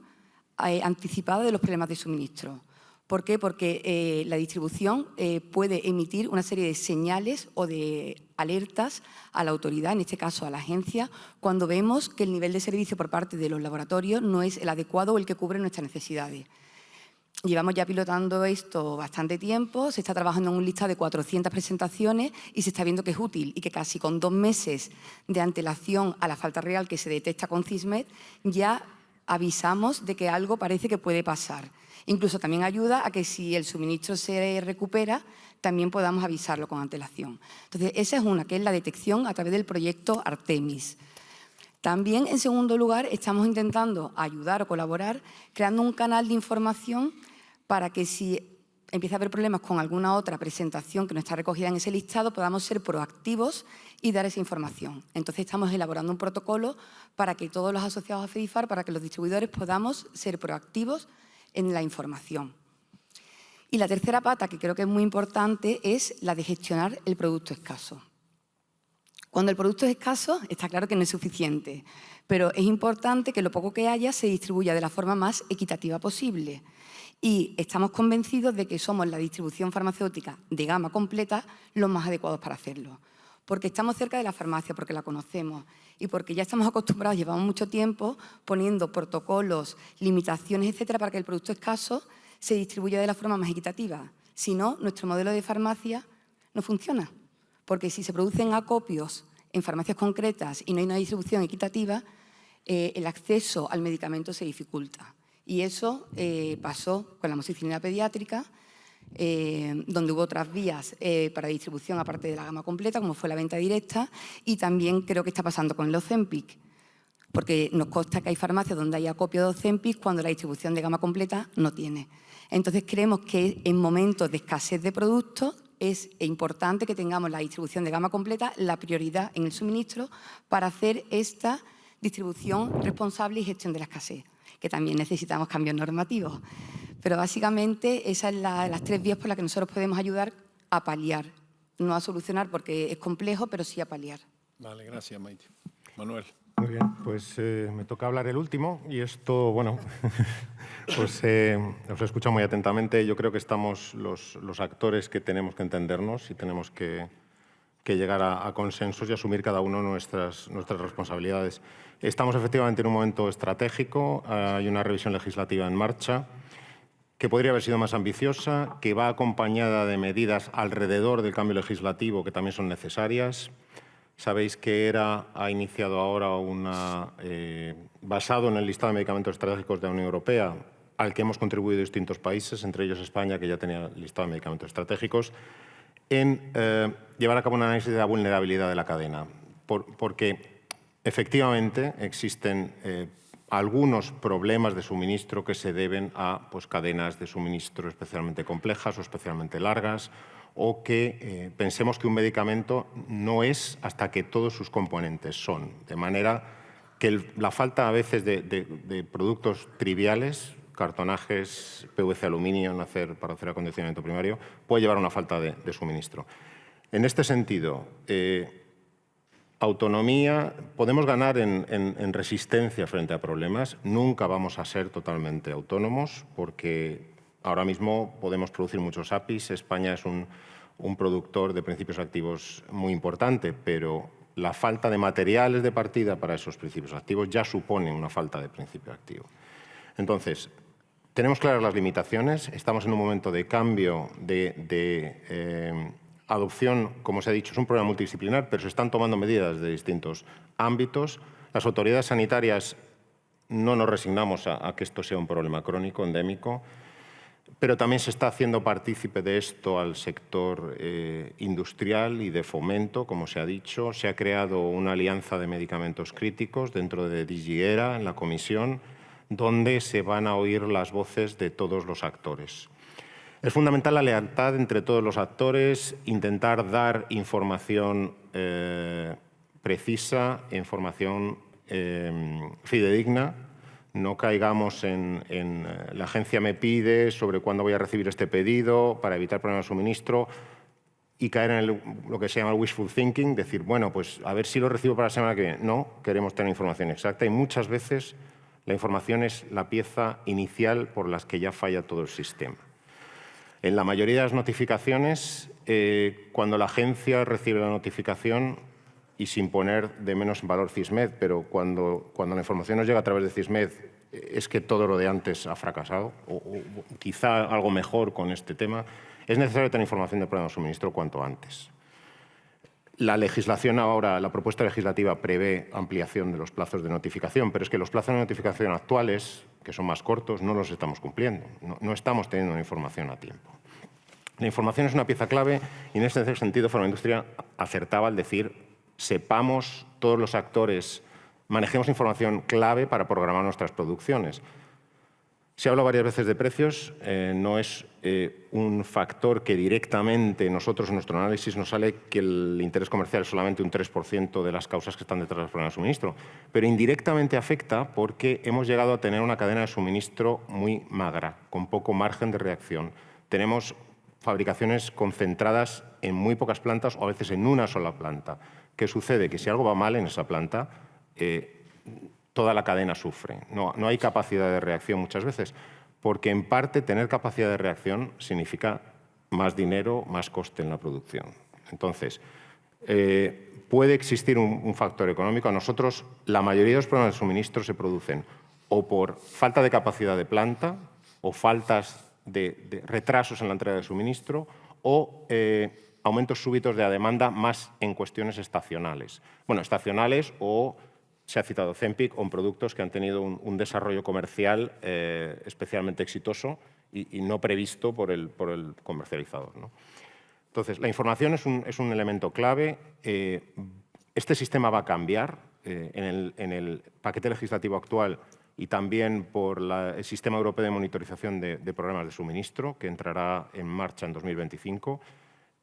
anticipada de los problemas de suministro. ¿Por qué? Porque la distribución puede emitir una serie de señales o de alertas a la autoridad, en este caso a la agencia, cuando vemos que el nivel de servicio por parte de los laboratorios no es el adecuado o el que cubre nuestras necesidades. Llevamos ya pilotando esto bastante tiempo, se está trabajando en un listado de 400 presentaciones y se está viendo que es útil y que casi con 2 meses de antelación a la falta real que se detecta con CISMED ya avisamos de que algo parece que puede pasar. Incluso también ayuda a que si el suministro se recupera, también podamos avisarlo con antelación. Entonces, esa es una, que es la detección a través del proyecto Artemis. También, en segundo lugar, estamos intentando ayudar o colaborar creando un canal de información para que si empieza a haber problemas con alguna otra presentación que no está recogida en ese listado, podamos ser proactivos y dar esa información. Entonces, estamos elaborando un protocolo para que todos los asociados a FEDIFAR, para que los distribuidores podamos ser proactivos en la información. Y la tercera pata, que creo que es muy importante, es la de gestionar el producto escaso. Cuando el producto es escaso, está claro que no es suficiente, pero es importante que lo poco que haya se distribuya de la forma más equitativa posible. Y estamos convencidos de que somos la distribución farmacéutica de gama completa los más adecuados para hacerlo. Porque estamos cerca de la farmacia, porque la conocemos y porque ya estamos acostumbrados, llevamos mucho tiempo poniendo protocolos, limitaciones, etcétera, para que el producto escaso se distribuya de la forma más equitativa. Si no, nuestro modelo de farmacia no funciona, porque si se producen acopios en farmacias concretas y no hay una distribución equitativa, el acceso al medicamento se dificulta. Y eso pasó con la amoxicilina pediátrica, donde hubo otras vías para distribución aparte de la gama completa, como fue la venta directa, y también creo que está pasando con el Ozempic, porque nos consta que hay farmacias donde hay acopio de Ozempic cuando la distribución de gama completa no tiene. Entonces, creemos que en momentos de escasez de productos es importante que tengamos la distribución de gama completa, la prioridad en el suministro, para hacer esta distribución responsable y gestión de la escasez, que también necesitamos cambios normativos. Pero básicamente esas son las 3 vías por las que nosotros podemos ayudar a paliar, no a solucionar porque es complejo, pero sí a paliar. Vale, gracias, Maite. Manuel. Muy bien, pues me toca hablar el último y esto, bueno, pues os he escuchado muy atentamente. Yo creo que estamos los actores que tenemos que entendernos y tenemos que llegar a consensos y asumir cada uno nuestras responsabilidades. Estamos efectivamente en un momento estratégico, hay una revisión legislativa en marcha que podría haber sido más ambiciosa, que va acompañada de medidas alrededor del cambio legislativo que también son necesarias. Sabéis que ERA ha iniciado ahora basado en el listado de medicamentos estratégicos de la Unión Europea, al que hemos contribuido distintos países, entre ellos España, que ya tenía el listado de medicamentos estratégicos, en llevar a cabo un análisis de la vulnerabilidad de la cadena. Porque efectivamente existen algunos problemas de suministro que se deben a cadenas de suministro especialmente complejas o especialmente largas, o que pensemos que un medicamento no es hasta que todos sus componentes son. De manera que la falta a veces de productos triviales, cartonajes, PVC, aluminio para hacer acondicionamiento primario, puede llevar a una falta de suministro. En este sentido, autonomía, podemos ganar en resistencia frente a problemas. Nunca vamos a ser totalmente autónomos porque ahora mismo podemos producir muchos APIs. España es un productor de principios activos muy importante, pero la falta de materiales de partida para esos principios activos ya supone una falta de principio activo. Entonces, tenemos claras las limitaciones, estamos en un momento de cambio, de adopción, como se ha dicho, es un problema multidisciplinar, pero se están tomando medidas de distintos ámbitos. Las autoridades sanitarias no nos resignamos a que esto sea un problema crónico, endémico, pero también se está haciendo partícipe de esto al sector industrial y de fomento, como se ha dicho. Se ha creado una alianza de medicamentos críticos dentro de DG ERA, en la comisión, donde se van a oír las voces de todos los actores. Es fundamental la lealtad entre todos los actores, intentar dar información precisa, información fidedigna. No caigamos en la agencia me pide sobre cuándo voy a recibir este pedido para evitar problemas de suministro y caer en lo que se llama el wishful thinking, decir, bueno, pues a ver si lo recibo para la semana que viene. No, queremos tener información exacta y muchas veces la información es la pieza inicial por las que ya falla todo el sistema. En la mayoría de las notificaciones, cuando la agencia recibe la notificación, y sin poner de menos en valor CISMED, pero cuando la información nos llega a través de CISMED es que todo lo de antes ha fracasado, o quizá algo mejor con este tema, es necesario tener información de problema de suministro cuanto antes. La legislación ahora, la propuesta legislativa prevé ampliación de los plazos de notificación, pero es que los plazos de notificación actuales, que son más cortos, no los estamos cumpliendo, no estamos teniendo la información a tiempo. La información es una pieza clave y en ese sentido Farmaindustria acertaba al decir sepamos todos los actores, manejemos información clave para programar nuestras producciones. Se habla varias veces de precios, no es un factor que directamente nosotros en nuestro análisis nos sale que el interés comercial es solamente un 3% de las causas que están detrás del problema de suministro, pero indirectamente afecta porque hemos llegado a tener una cadena de suministro muy magra, con poco margen de reacción. Tenemos fabricaciones concentradas en muy pocas plantas o a veces en una sola planta. ¿Qué sucede? Que si algo va mal en esa planta, toda la cadena sufre. No hay capacidad de reacción muchas veces, porque en parte tener capacidad de reacción significa más dinero, más coste en la producción. Entonces, puede existir un factor económico. A nosotros, la mayoría de los problemas de suministro se producen o por falta de capacidad de planta o faltas de retrasos en la entrega de suministro o aumentos súbitos de la demanda más en cuestiones estacionales. Bueno, estacionales o, se ha citado Zempic, o en productos que han tenido un desarrollo comercial especialmente exitoso y no previsto por el comercializador, ¿no? Entonces, la información es un elemento clave. Este sistema va a cambiar en el paquete legislativo actual y también por el Sistema Europeo de Monitorización de Problemas de Suministro, que entrará en marcha en 2025.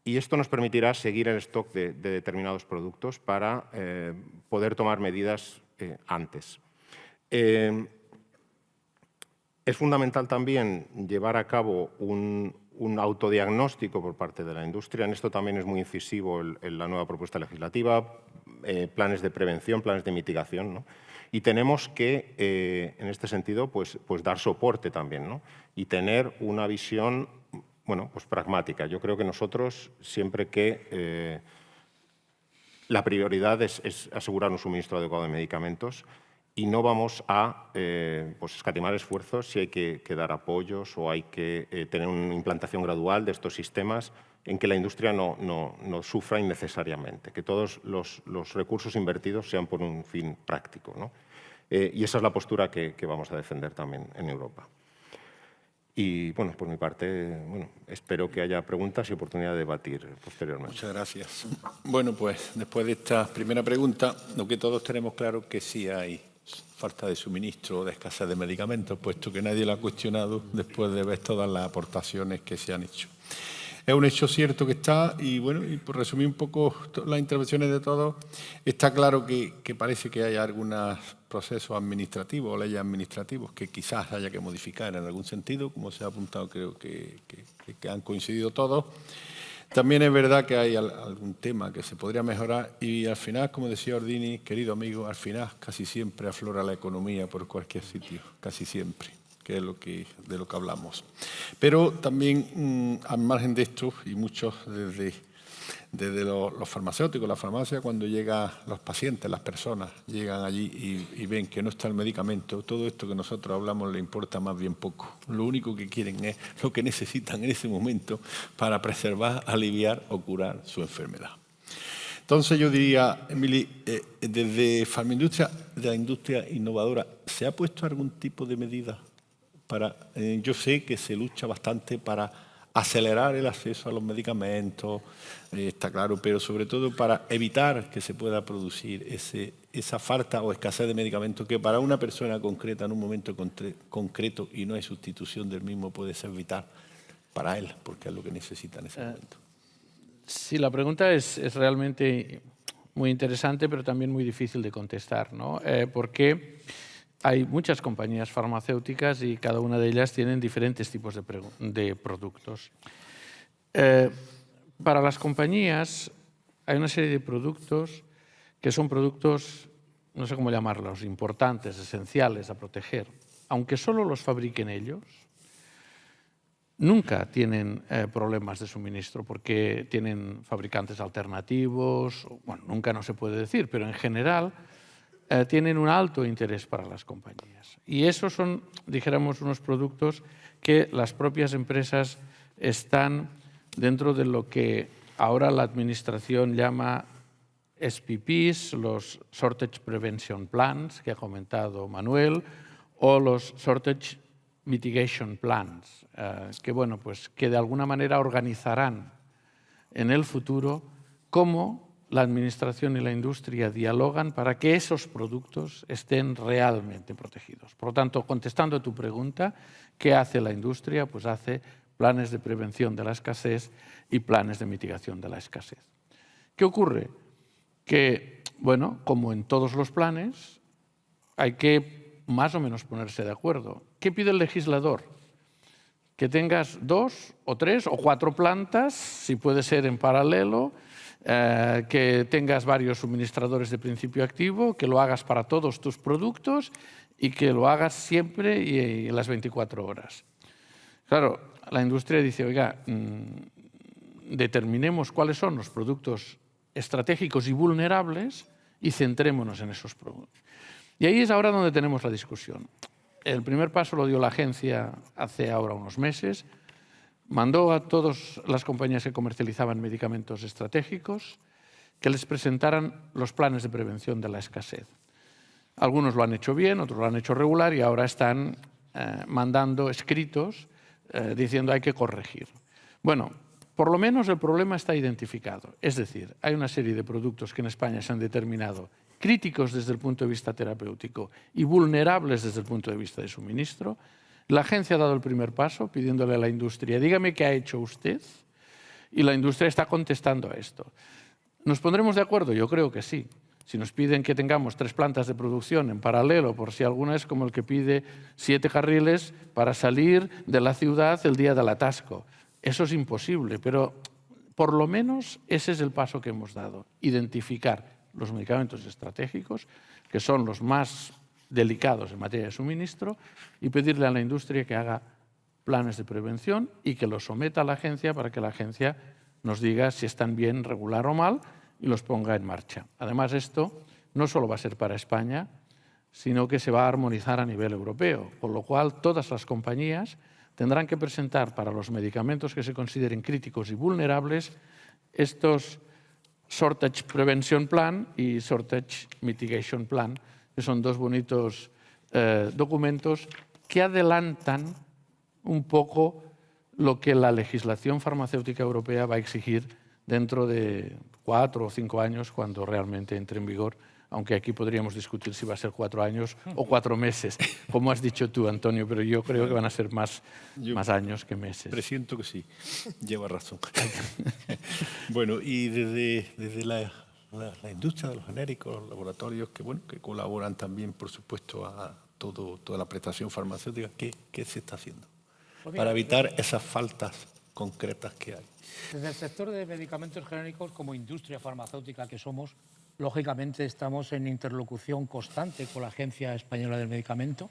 Y esto nos permitirá seguir el stock de determinados productos para poder tomar medidas antes. Es fundamental también llevar a cabo un autodiagnóstico por parte de la industria. En esto también es muy incisivo en la nueva propuesta legislativa, planes de prevención, planes de mitigación, ¿no? Y tenemos que, en este sentido, pues dar soporte también, ¿no? Y tener una visión pues pragmática. Yo creo que nosotros, siempre que la prioridad es asegurar un suministro adecuado de medicamentos y no vamos a escatimar esfuerzos si hay que dar apoyos o hay que tener una implantación gradual de estos sistemas en que la industria no sufra innecesariamente, que todos los recursos invertidos sean por un fin práctico, ¿no? Y esa es la postura que vamos a defender también en Europa. Y, bueno, por mi parte, espero que haya preguntas y oportunidad de debatir posteriormente. Muchas gracias. Bueno, pues después de esta primera pregunta, lo que todos tenemos claro es que sí hay falta de suministro o de escasez de medicamentos, puesto que nadie lo ha cuestionado después de ver todas las aportaciones que se han hecho. Es un hecho cierto que está y, bueno, y por resumir un poco las intervenciones de todos, está claro que parece que hay algunos procesos administrativos o leyes administrativas que quizás haya que modificar en algún sentido, como se ha apuntado, creo que han coincidido todos. También es verdad que hay algún tema que se podría mejorar y al final, como decía Ordini, querido amigo, al final casi siempre aflora la economía por cualquier sitio, casi siempre, que es de lo que hablamos. Pero también, al margen de esto, y muchos desde los farmacéuticos, la farmacia, cuando llegan los pacientes, las personas, llegan allí y ven que no está el medicamento, todo esto que nosotros hablamos le importa más bien poco. Lo único que quieren es lo que necesitan en ese momento para preservar, aliviar o curar su enfermedad. Entonces yo diría, Emily, desde Farmaindustria, de la industria innovadora, ¿se ha puesto algún tipo de medida para, yo sé que se lucha bastante para acelerar el acceso a los medicamentos, está claro, pero sobre todo para evitar que se pueda producir esa falta o escasez de medicamentos que para una persona concreta en un momento concreto y no hay sustitución del mismo puede ser vital para él, porque es lo que necesita en ese momento? Sí, la pregunta es realmente muy interesante, pero también muy difícil de contestar, ¿no? Porque hay muchas compañías farmacéuticas y cada una de ellas tienen diferentes tipos de productos. Para las compañías hay una serie de productos que son productos, no sé cómo llamarlos, importantes, esenciales a proteger. Aunque solo los fabriquen ellos, nunca tienen problemas de suministro porque tienen fabricantes alternativos. Bueno, nunca no se puede decir, pero en general tienen un alto interés para las compañías. Y esos son, dijéramos, unos productos que las propias empresas están dentro de lo que ahora la Administración llama SPPs, los Shortage Prevention Plans, que ha comentado Manuel, o los Shortage Mitigation Plans, que, bueno, pues, que de alguna manera organizarán en el futuro cómo la Administración y la industria dialogan para que esos productos estén realmente protegidos. Por lo tanto, contestando a tu pregunta, ¿qué hace la industria? Pues hace planes de prevención de la escasez y planes de mitigación de la escasez. ¿Qué ocurre? Que, bueno, como en todos los planes, hay que más o menos ponerse de acuerdo. ¿Qué pide el legislador? Que tengas 2 o 3 o 4 plantas, si puede ser en paralelo, que tengas varios suministradores de principio activo, que lo hagas para todos tus productos y que lo hagas siempre y en las 24 horas. Claro, la industria dice, oiga, determinemos cuáles son los productos estratégicos y vulnerables y centrémonos en esos productos. Y ahí es ahora donde tenemos la discusión. El primer paso lo dio la agencia hace ahora unos meses. Mandó a todas las compañías que comercializaban medicamentos estratégicos que les presentaran los planes de prevención de la escasez. Algunos lo han hecho bien, otros lo han hecho regular y ahora están mandando escritos diciendo hay que corregir. Bueno, por lo menos el problema está identificado. Es decir, hay una serie de productos que en España se han determinado críticos desde el punto de vista terapéutico y vulnerables desde el punto de vista de suministro. La agencia ha dado el primer paso pidiéndole a la industria, dígame qué ha hecho usted, y la industria está contestando a esto. ¿Nos pondremos de acuerdo? Yo creo que sí. Si nos piden que tengamos 3 plantas de producción en paralelo, por si alguna es como el que pide 7 carriles para salir de la ciudad el día del atasco. Eso es imposible, pero por lo menos ese es el paso que hemos dado. Identificar los medicamentos estratégicos, que son los más delicados en materia de suministro, y pedirle a la industria que haga planes de prevención y que los someta a la agencia para que la agencia nos diga si están bien, regular o mal y los ponga en marcha. Además, esto no solo va a ser para España, sino que se va a armonizar a nivel europeo, con lo cual todas las compañías tendrán que presentar para los medicamentos que se consideren críticos y vulnerables estos Shortage Prevention Plan y Shortage Mitigation Plan, que son 2 bonitos documentos que adelantan un poco lo que la legislación farmacéutica europea va a exigir dentro de 4 o 5 años, cuando realmente entre en vigor aunque aquí podríamos discutir si va a ser 4 años o 4 meses, como has dicho tú, Antonio, pero yo creo que van a ser más años que meses. Presiento que sí, lleva razón. Bueno, y desde la industria de los genéricos, los laboratorios que colaboran también, por supuesto, a toda la prestación farmacéutica, ¿qué se está haciendo para evitar esas faltas concretas que hay? Desde el sector de medicamentos genéricos, como industria farmacéutica que somos, lógicamente estamos en interlocución constante con la Agencia Española del Medicamento,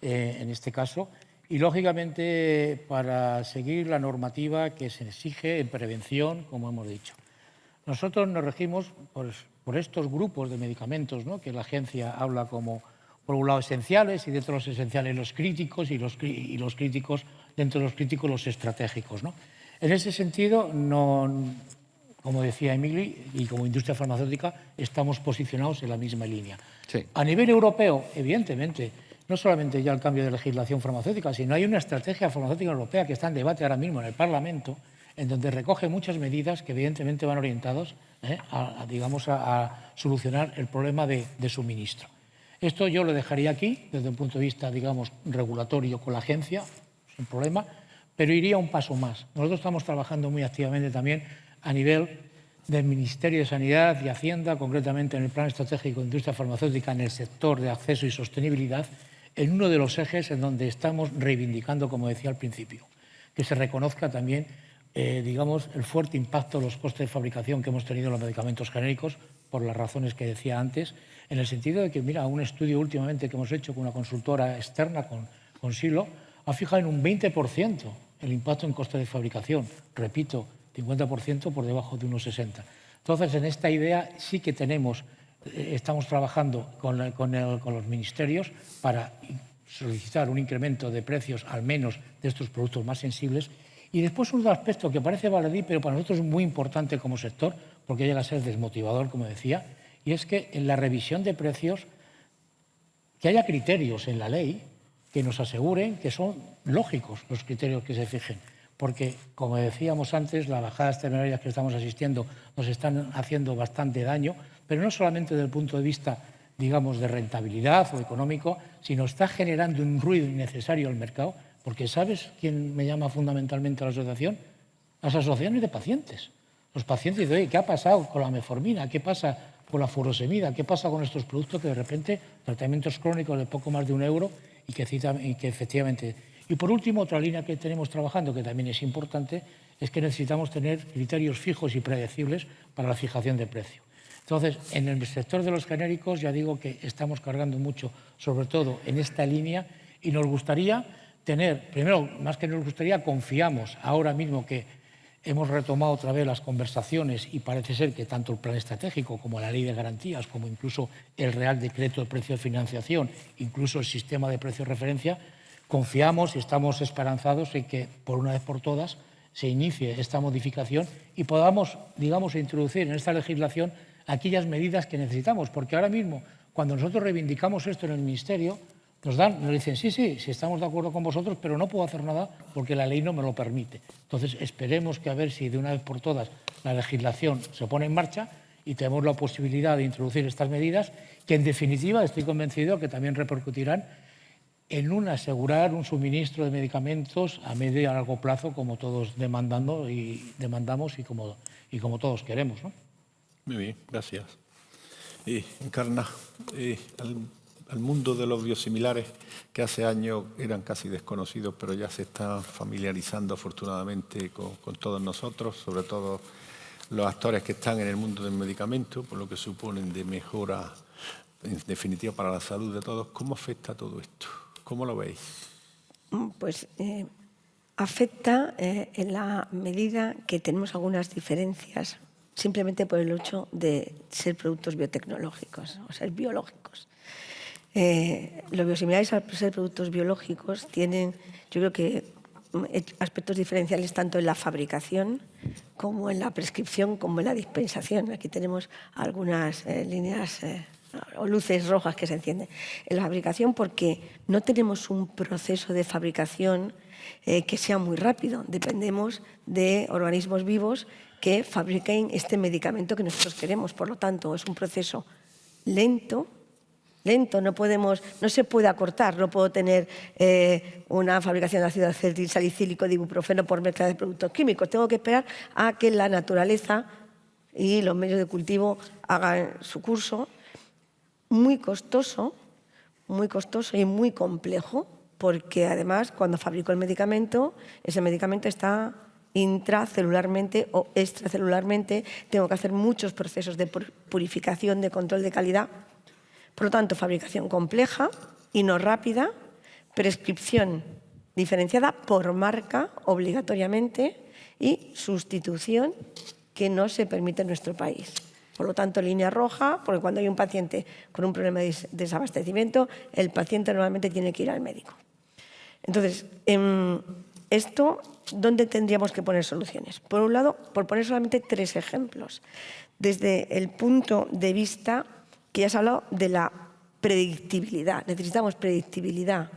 en este caso, y lógicamente para seguir la normativa que se exige en prevención, como hemos dicho. Nosotros nos regimos por estos grupos de medicamentos, ¿no?, que la agencia habla como, por un lado, esenciales, y dentro de los esenciales los críticos, y los críticos, dentro de los críticos los estratégicos, ¿no? En ese sentido, como decía Emili, y como industria farmacéutica, estamos posicionados en la misma línea. Sí. A nivel europeo, evidentemente, no solamente ya el cambio de legislación farmacéutica, sino hay una estrategia farmacéutica europea que está en debate ahora mismo en el Parlamento, en donde recoge muchas medidas que evidentemente van orientados a solucionar el problema de suministro. Esto yo lo dejaría aquí, desde un punto de vista, digamos, regulatorio con la agencia, sin problema, pero iría un paso más. Nosotros estamos trabajando muy activamente también a nivel del Ministerio de Sanidad y Hacienda, concretamente en el Plan Estratégico de Industria Farmacéutica en el sector de acceso y sostenibilidad, en uno de los ejes en donde estamos reivindicando, como decía al principio, que se reconozca también digamos, el fuerte impacto de los costes de fabricación que hemos tenido en los medicamentos genéricos, por las razones que decía antes, en el sentido de que, mira, un estudio últimamente que hemos hecho con una consultora externa, con Silo, ha fijado en un 20% el impacto en costes de fabricación. Repito, 50% por debajo de unos 60. Entonces, en esta idea sí que estamos trabajando con los ministerios para solicitar un incremento de precios, al menos de estos productos más sensibles. Y después un aspecto que parece baladí, pero para nosotros es muy importante como sector, porque llega a ser desmotivador, como decía, y es que en la revisión de precios, que haya criterios en la ley que nos aseguren que son lógicos los criterios que se fijen. Porque, como decíamos antes, las bajadas temerarias que estamos asistiendo nos están haciendo bastante daño, pero no solamente desde el punto de vista, digamos, de rentabilidad o económico, sino está generando un ruido innecesario al mercado. Porque ¿sabes quién me llama fundamentalmente a la asociación? Las asociaciones de pacientes. Los pacientes dicen, oye, ¿qué ha pasado con la metformina? ¿Qué pasa con la furosemida? ¿Qué pasa con estos productos que de repente, tratamientos crónicos de poco más de €1 y que efectivamente... Y por último, otra línea que tenemos trabajando, que también es importante, es que necesitamos tener criterios fijos y predecibles para la fijación de precio. Entonces, en el sector de los genéricos ya digo que estamos cargando mucho, sobre todo en esta línea, y nos gustaría tener, primero, más que nos gustaría, confiamos ahora mismo que hemos retomado otra vez las conversaciones y parece ser que tanto el plan estratégico como la ley de garantías, como incluso el Real Decreto de Precio de Financiación, incluso el sistema de precios de referencia, confiamos y estamos esperanzados en que, por una vez por todas, se inicie esta modificación y podamos, digamos, introducir en esta legislación aquellas medidas que necesitamos. Porque ahora mismo, cuando nosotros reivindicamos esto en el Ministerio, nos dicen, sí, estamos de acuerdo con vosotros, pero no puedo hacer nada porque la ley no me lo permite. Entonces, esperemos que a ver si de una vez por todas la legislación se pone en marcha y tenemos la posibilidad de introducir estas medidas que, en definitiva, estoy convencido que también repercutirán en asegurar un suministro de medicamentos a medio y a largo plazo, como todos demandamos y como todos queremos, ¿no? Muy bien, gracias. Encarna, al mundo de los biosimilares, que hace años eran casi desconocidos, pero ya se están familiarizando afortunadamente con todos nosotros, sobre todo los actores que están en el mundo del medicamento, por lo que suponen de mejora, en definitiva, para la salud de todos. ¿Cómo afecta todo esto? ¿Cómo lo veis? Pues afecta en la medida que tenemos algunas diferencias, simplemente por el hecho de ser productos biotecnológicos, o ser biológicos. Los biosimilares, al ser productos biológicos, tienen, yo creo que, aspectos diferenciales tanto en la fabricación como en la prescripción, como en la dispensación. Aquí tenemos algunas líneas o luces rojas que se encienden. En la fabricación, porque no tenemos un proceso de fabricación que sea muy rápido. Dependemos de organismos vivos que fabriquen este medicamento que nosotros queremos. Por lo tanto, es un proceso lento, no se puede acortar, no puedo tener una fabricación de ácido acetil salicílico de ibuprofeno por mezcla de productos químicos. Tengo que esperar a que la naturaleza y los medios de cultivo hagan su curso. Muy costoso y muy complejo, porque además cuando fabrico el medicamento, ese medicamento está intracelularmente o extracelularmente, tengo que hacer muchos procesos de purificación, de control de calidad. Por lo tanto, fabricación compleja y no rápida, prescripción diferenciada por marca obligatoriamente y sustitución que no se permite en nuestro país. Por lo tanto, línea roja, porque cuando hay un paciente con un problema de desabastecimiento, el paciente normalmente tiene que ir al médico. Entonces, esto, ¿dónde tendríamos que poner soluciones? Por un lado, por poner solamente 3 ejemplos. Desde el punto de vista que ya se ha hablado de la predictibilidad. Necesitamos predictibilidad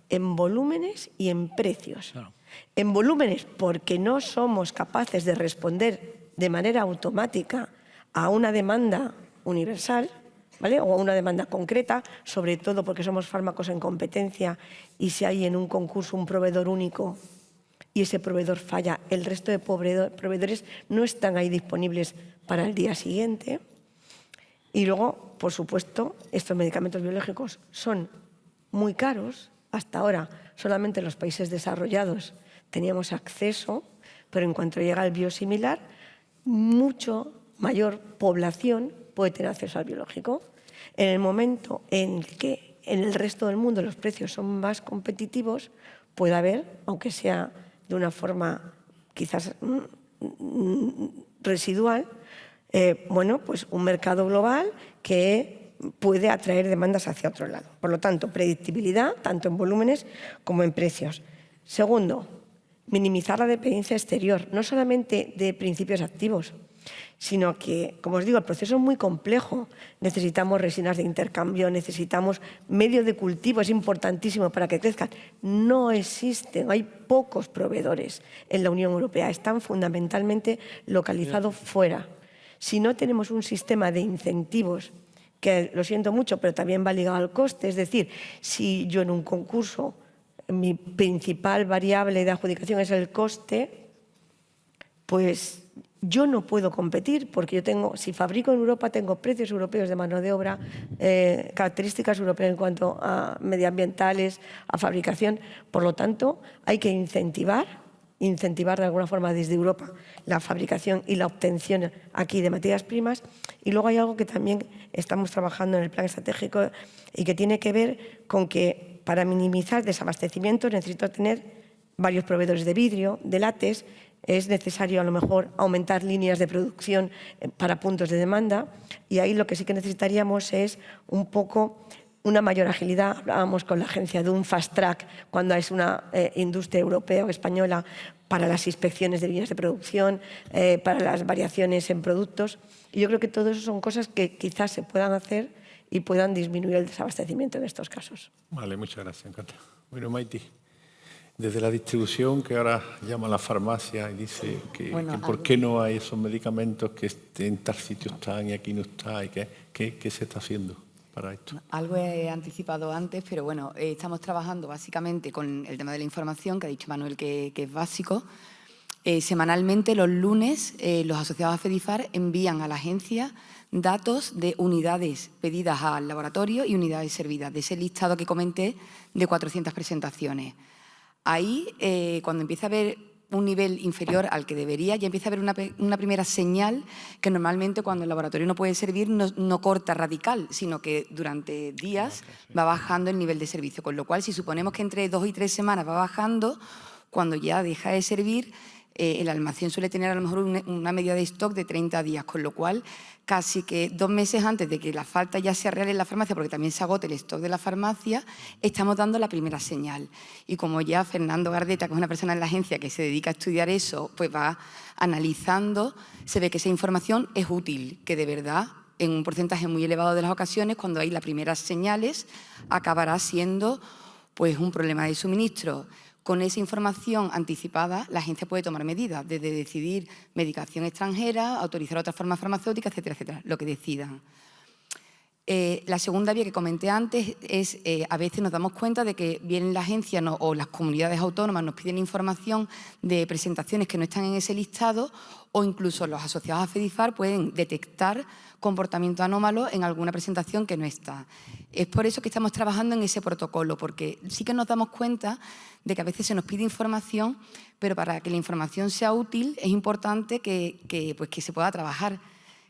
en volúmenes y en precios. Claro. En volúmenes, porque no somos capaces de responder de manera automática a una demanda universal, ¿vale? O a una demanda concreta, sobre todo porque somos fármacos en competencia y si hay en un concurso un proveedor único y ese proveedor falla, el resto de proveedores no están ahí disponibles para el día siguiente. Y luego, por supuesto, estos medicamentos biológicos son muy caros. Hasta ahora solamente en los países desarrollados teníamos acceso, pero en cuanto llega el biosimilar, mucho mayor población puede tener acceso al biológico. En el momento en que en el resto del mundo los precios son más competitivos, puede haber, aunque sea de una forma quizás residual, pues un mercado global que puede atraer demandas hacia otro lado. Por lo tanto, predictibilidad, tanto en volúmenes como en precios. Segundo, minimizar la dependencia exterior, no solamente de principios activos, sino que, como os digo, el proceso es muy complejo. Necesitamos resinas de intercambio, necesitamos medios de cultivo, es importantísimo para que crezcan. No existen, hay pocos proveedores en la Unión Europea, están fundamentalmente localizados fuera. Si no tenemos un sistema de incentivos, que lo siento mucho, pero también va ligado al coste, es decir, si yo en un concurso mi principal variable de adjudicación es el coste, pues yo no puedo competir porque yo tengo, si fabrico en Europa, tengo precios europeos de mano de obra, características europeas en cuanto a medioambientales, a fabricación. Por lo tanto, hay que incentivar de alguna forma desde Europa la fabricación y la obtención aquí de materias primas. Y luego hay algo que también estamos trabajando en el plan estratégico y que tiene que ver con que para minimizar desabastecimientos necesito tener varios proveedores de vidrio, de látex. Es necesario a lo mejor aumentar líneas de producción para puntos de demanda y ahí lo que sí que necesitaríamos es un poco una mayor agilidad. Hablábamos con la agencia de un fast track cuando es una industria europea o española para las inspecciones de líneas de producción, para las variaciones en productos. Y yo creo que todo eso son cosas que quizás se puedan hacer y puedan disminuir el desabastecimiento en estos casos. Vale, muchas gracias. Encantado. Bueno, Maite, desde la distribución que ahora llama la farmacia y dice que por qué no hay esos medicamentos que en tal sitio están y aquí no están, y ¿qué se está haciendo para esto? Algo he anticipado antes, pero bueno, estamos trabajando básicamente con el tema de la información, que ha dicho Manuel que es básico. Semanalmente, los lunes, los asociados a FEDIFAR envían a la agencia datos de unidades pedidas al laboratorio y unidades servidas, de ese listado que comenté de 400 presentaciones. Ahí, cuando empieza a haber un nivel inferior al que debería, ya empieza a haber una primera señal que normalmente cuando el laboratorio no puede servir no corta radical, sino que durante días va bajando el nivel de servicio. Con lo cual, si suponemos que entre 2 y 3 semanas va bajando, cuando ya deja de servir, el almacén suele tener a lo mejor una media de stock de 30 días, con lo cual casi que 2 meses antes de que la falta ya sea real en la farmacia, porque también se agote el stock de la farmacia, estamos dando la primera señal. Y como ya Fernando Gardeta, que es una persona en la agencia que se dedica a estudiar eso, pues va analizando, se ve que esa información es útil, que de verdad en un porcentaje muy elevado de las ocasiones, cuando hay las primeras señales, acabará siendo pues un problema de suministro. Con esa información anticipada, la agencia puede tomar medidas, desde decidir medicación extranjera, autorizar otras formas farmacéuticas, etcétera, etcétera, lo que decidan. La segunda vía que comenté antes es, a veces nos damos cuenta de que bien la agencia o las comunidades autónomas nos piden información de presentaciones que no están en ese listado, o incluso los asociados a FEDIFAR pueden detectar comportamiento anómalo en alguna presentación que no está. Es por eso que estamos trabajando en ese protocolo, porque sí que nos damos cuenta de que a veces se nos pide información, pero para que la información sea útil es importante que se pueda trabajar,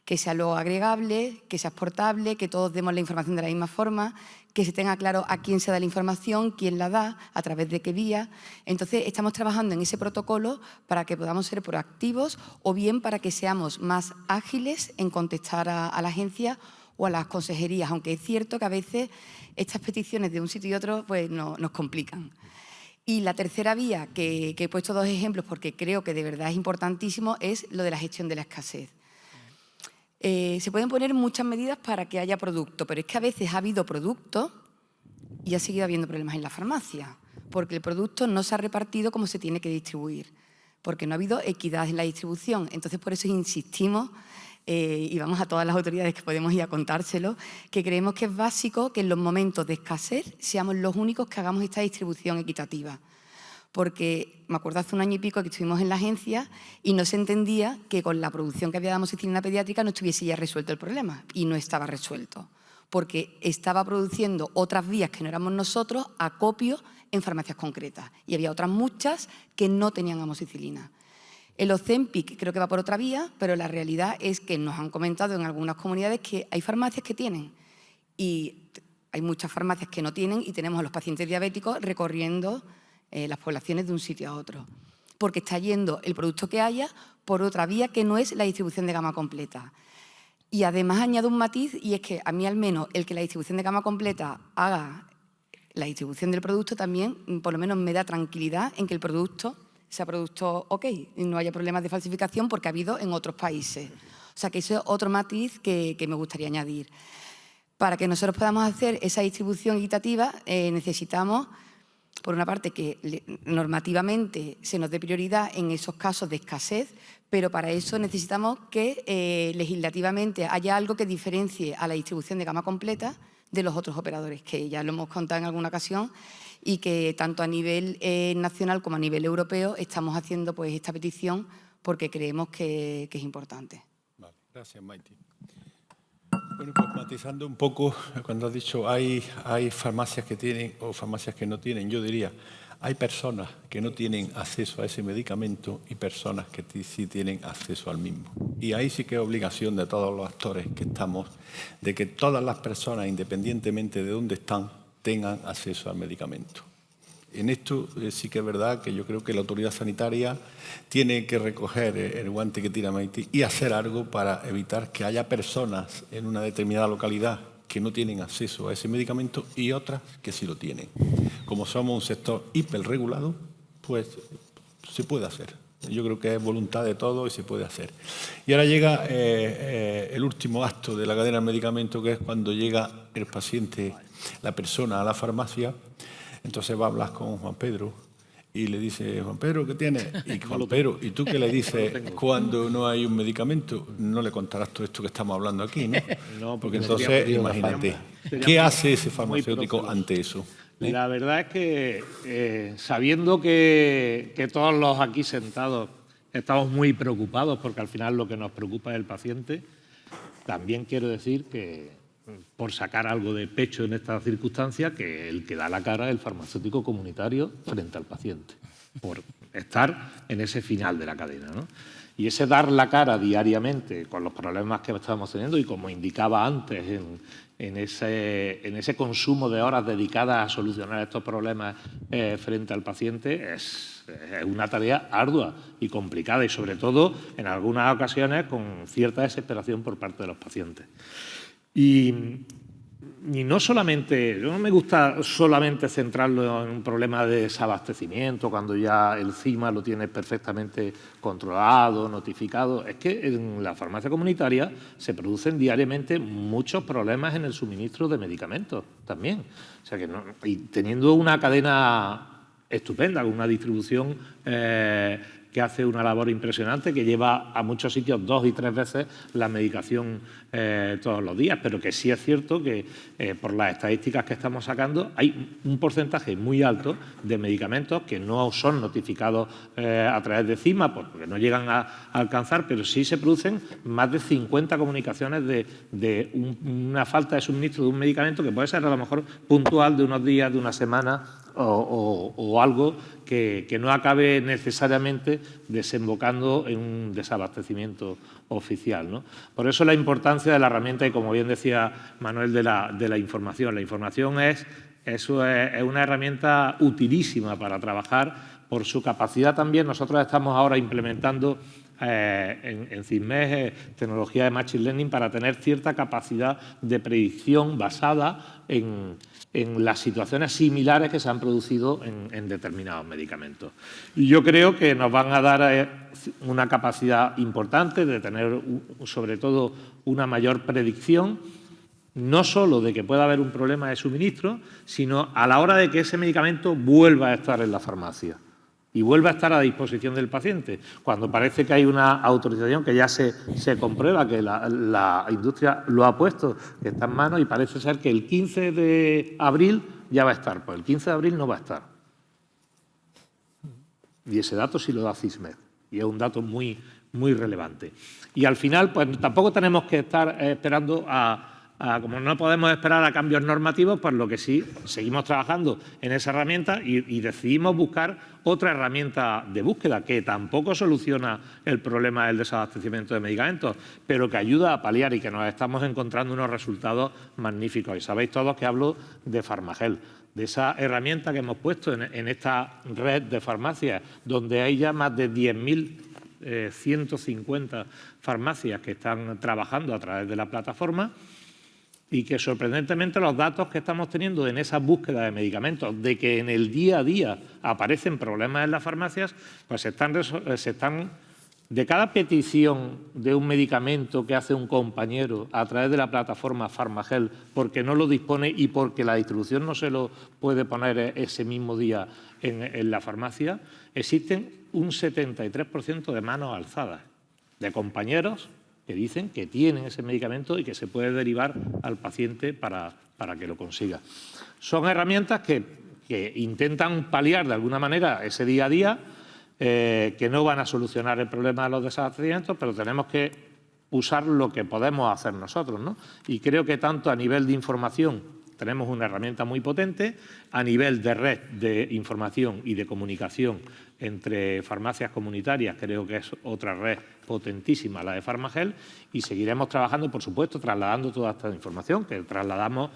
que sea luego agregable, que sea exportable, que todos demos la información de la misma forma, que se tenga claro a quién se da la información, quién la da, a través de qué vía. Entonces, estamos trabajando en ese protocolo para que podamos ser proactivos o bien para que seamos más ágiles en contestar a la agencia o a las consejerías, aunque es cierto que a veces estas peticiones de un sitio y otro pues, nos complican. Y la tercera vía, que he puesto 2 ejemplos porque creo que de verdad es importantísimo, es lo de la gestión de la escasez. Se pueden poner muchas medidas para que haya producto, pero es que a veces ha habido producto y ha seguido habiendo problemas en la farmacia, porque el producto no se ha repartido como se tiene que distribuir, porque no ha habido equidad en la distribución. Entonces, por eso insistimos, y vamos a todas las autoridades que podemos ir a contárselo, que creemos que es básico que en los momentos de escasez seamos los únicos que hagamos esta distribución equitativa. Porque me acuerdo hace 1 año y pico que estuvimos en la agencia y no se entendía que con la producción que había de amoxicilina pediátrica no estuviese ya resuelto el problema, y no estaba resuelto, porque estaba produciendo otras vías que no éramos nosotros, acopio en farmacias concretas, y había otras muchas que no tenían amoxicilina. El Ozempic creo que va por otra vía, pero la realidad es que nos han comentado en algunas comunidades que hay farmacias que tienen, y hay muchas farmacias que no tienen, y tenemos a los pacientes diabéticos recorriendo las poblaciones de un sitio a otro, porque está yendo el producto que haya por otra vía que no es la distribución de gama completa. Y además añado un matiz, y es que a mí al menos el que la distribución de gama completa haga la distribución del producto también, por lo menos me da tranquilidad en que el producto sea producto ok y no haya problemas de falsificación, porque ha habido en otros países. O sea que eso es otro matiz que me gustaría añadir. Para que nosotros podamos hacer esa distribución equitativa necesitamos, por una parte, que normativamente se nos dé prioridad en esos casos de escasez, pero para eso necesitamos que legislativamente haya algo que diferencie a la distribución de gama completa de los otros operadores, que ya lo hemos contado en alguna ocasión, y que tanto a nivel nacional como a nivel europeo estamos haciendo pues, esta petición porque creemos que es importante. Vale, gracias, Maite. Bueno, pues matizando un poco, cuando has dicho hay farmacias que tienen o farmacias que no tienen, yo diría, hay personas que no tienen acceso a ese medicamento y personas que sí tienen acceso al mismo. Y ahí sí que es obligación de todos los actores que estamos, de que todas las personas, independientemente de dónde están, tengan acceso al medicamento. En esto sí que es verdad que yo creo que la autoridad sanitaria tiene que recoger el guante que tira Maite y hacer algo para evitar que haya personas en una determinada localidad que no tienen acceso a ese medicamento y otras que sí lo tienen. Como somos un sector hiperregulado, pues se puede hacer. Yo creo que es voluntad de todos y se puede hacer. Y ahora llega el último acto de la cadena del medicamento, que es cuando llega el paciente, la persona a la farmacia. Entonces va a hablar con Juan Pedro y le dice, Juan Pedro, ¿qué tienes? Y Juan Pedro, ¿y tú qué le dices cuando no hay un medicamento? No le contarás todo esto que estamos hablando aquí, ¿no? No, porque entonces, imagínate, ¿qué hace ese farmacéutico ante eso? La verdad es que sabiendo que todos los aquí sentados estamos muy preocupados, porque al final lo que nos preocupa es el paciente, también quiero decir que, por sacar algo de pecho en esta circunstancia, que el que da la cara es el farmacéutico comunitario frente al paciente, por estar en ese final de la cadena, ¿no? Y ese dar la cara diariamente con los problemas que estamos teniendo, y como indicaba antes, en ese consumo de horas dedicadas a solucionar estos problemas frente al paciente, es una tarea ardua y complicada, y sobre todo en algunas ocasiones con cierta desesperación por parte de los pacientes. Y no solamente, no me gusta solamente centrarlo en un problema de desabastecimiento, cuando ya el CIMA lo tiene perfectamente controlado, notificado. Es que en la farmacia comunitaria se producen diariamente muchos problemas en el suministro de medicamentos también. O sea que y teniendo una cadena estupenda, con una distribución hace una labor impresionante, que lleva a muchos sitios 2 y 3 veces la medicación todos los días, pero que sí es cierto que por las estadísticas que estamos sacando hay un porcentaje muy alto de medicamentos que no son notificados a través de CIMA porque no llegan a alcanzar, pero sí se producen más de 50 comunicaciones de una falta de suministro de un medicamento que puede ser a lo mejor puntual de unos días, de una semana o algo que no acabe necesariamente desembocando en un desabastecimiento oficial, ¿no? Por eso la importancia de la herramienta y, como bien decía Manuel, de la información. La información es una herramienta utilísima para trabajar por su capacidad también. Nosotros estamos ahora implementando en CISMES tecnología de Machine Learning para tener cierta capacidad de predicción basada en las situaciones similares que se han producido en determinados medicamentos. Y yo creo que nos van a dar una capacidad importante de tener, sobre todo, una mayor predicción, no solo de que pueda haber un problema de suministro, sino a la hora de que ese medicamento vuelva a estar en la farmacia y vuelva a estar a disposición del paciente. Cuando parece que hay una autorización que ya se comprueba que la industria lo ha puesto, que está en manos, y parece ser que el 15 de abril ya va a estar. Pues el 15 de abril no va a estar. Y ese dato sí lo da CISMED. Y es un dato muy, muy relevante. Y al final, pues tampoco tenemos que estar esperando como no podemos esperar a cambios normativos, pues lo que sí, seguimos trabajando en esa herramienta y decidimos buscar otra herramienta de búsqueda que tampoco soluciona el problema del desabastecimiento de medicamentos, pero que ayuda a paliar y que nos estamos encontrando unos resultados magníficos. Y sabéis todos que hablo de Farmagel, de esa herramienta que hemos puesto en esta red de farmacias, donde hay ya más de 10.150 farmacias que están trabajando a través de la plataforma, y que sorprendentemente los datos que estamos teniendo en esa búsqueda de medicamentos, de que en el día a día aparecen problemas en las farmacias, pues se están de cada petición de un medicamento que hace un compañero a través de la plataforma Farmagel porque no lo dispone y porque la distribución no se lo puede poner ese mismo día en la farmacia, existen un 73% de manos alzadas de compañeros que dicen que tienen ese medicamento y que se puede derivar al paciente para que lo consiga. Son herramientas que intentan paliar de alguna manera ese día a día, que no van a solucionar el problema de los desabastecimientos, pero tenemos que usar lo que podemos hacer nosotros, ¿no? Y creo que tanto a nivel de información tenemos una herramienta muy potente, a nivel de red de información y de comunicación entre farmacias comunitarias, creo que es otra red potentísima, la de Farmagel, y seguiremos trabajando, por supuesto, trasladando toda esta información, que trasladamos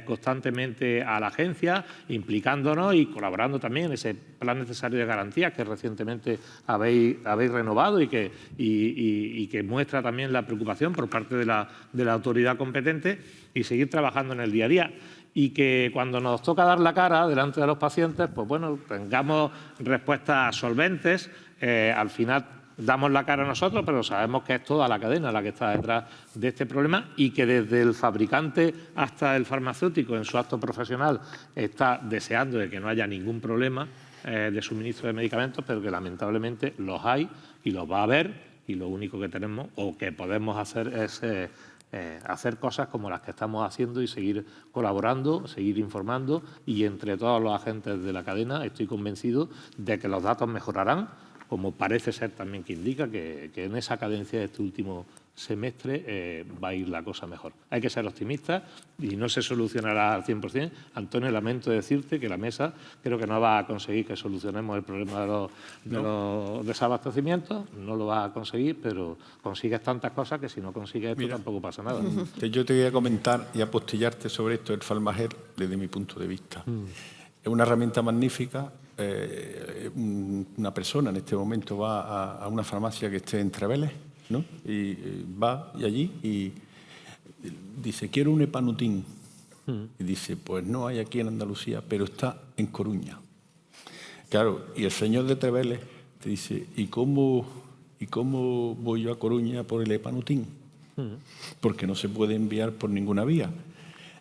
constantemente a la agencia, implicándonos y colaborando también en ese plan necesario de garantías que recientemente habéis renovado y que muestra también la preocupación por parte de la autoridad competente, y seguir trabajando en el día a día. Y que cuando nos toca dar la cara delante de los pacientes, pues bueno, tengamos respuestas solventes. Al final damos la cara nosotros, pero sabemos que es toda la cadena la que está detrás de este problema y que desde el fabricante hasta el farmacéutico en su acto profesional está deseando de que no haya ningún problema de suministro de medicamentos, pero que lamentablemente los hay y los va a haber, y lo único que tenemos o que podemos hacer es hacer cosas como las que estamos haciendo y seguir colaborando, seguir informando, y entre todos los agentes de la cadena estoy convencido de que los datos mejorarán, como parece ser también que indica que en esa cadencia de este último semestre va a ir la cosa mejor. Hay que ser optimistas y no se solucionará al 100%. Antonio, lamento decirte que la mesa creo que no va a conseguir que solucionemos el problema de los desabastecimientos, no lo va a conseguir, pero consigues tantas cosas que si no consigues esto tampoco pasa nada. Yo te voy a comentar y apostillarte sobre esto del Farmagel desde mi punto de vista. Es una herramienta magnífica. Una persona en este momento va a una farmacia que esté en Treveles, ¿no? Y va allí y dice, quiero un Epanutin. Y dice, pues no hay aquí en Andalucía, pero está en Coruña. Claro, y el señor de Treveles te dice, ¿y cómo voy yo a Coruña por el Epanutin? Porque no se puede enviar por ninguna vía.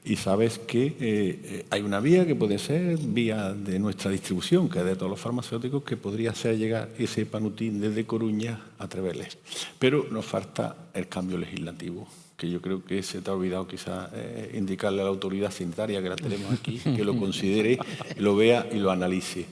Y sabes que hay una vía que puede ser vía de nuestra distribución, que es de todos los farmacéuticos, que podría ser llegar ese Epanutin desde Coruña a Treveles. Pero nos falta el cambio legislativo, que yo creo que se te ha olvidado quizás indicarle a la autoridad sanitaria que la tenemos aquí, que lo considere, lo vea y lo analice.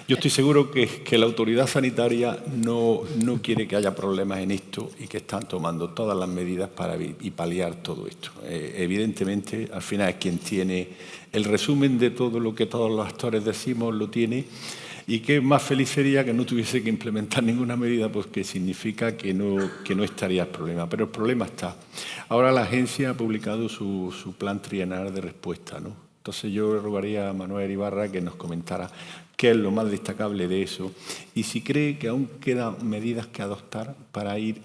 Yo estoy seguro que la autoridad sanitaria no quiere que haya problemas en esto y que están tomando todas las medidas para paliar todo esto. Evidentemente, al final es quien tiene el resumen de todo lo que todos los actores decimos, lo tiene. Y qué más feliz sería que no tuviese que implementar ninguna medida, pues que significa que no estaría el problema. Pero el problema está. Ahora la agencia ha publicado su plan trienal de respuesta, ¿no? Entonces yo rogaría a Manuel Ibarra que nos comentara qué es lo más destacable de eso y si cree que aún quedan medidas que adoptar para ir.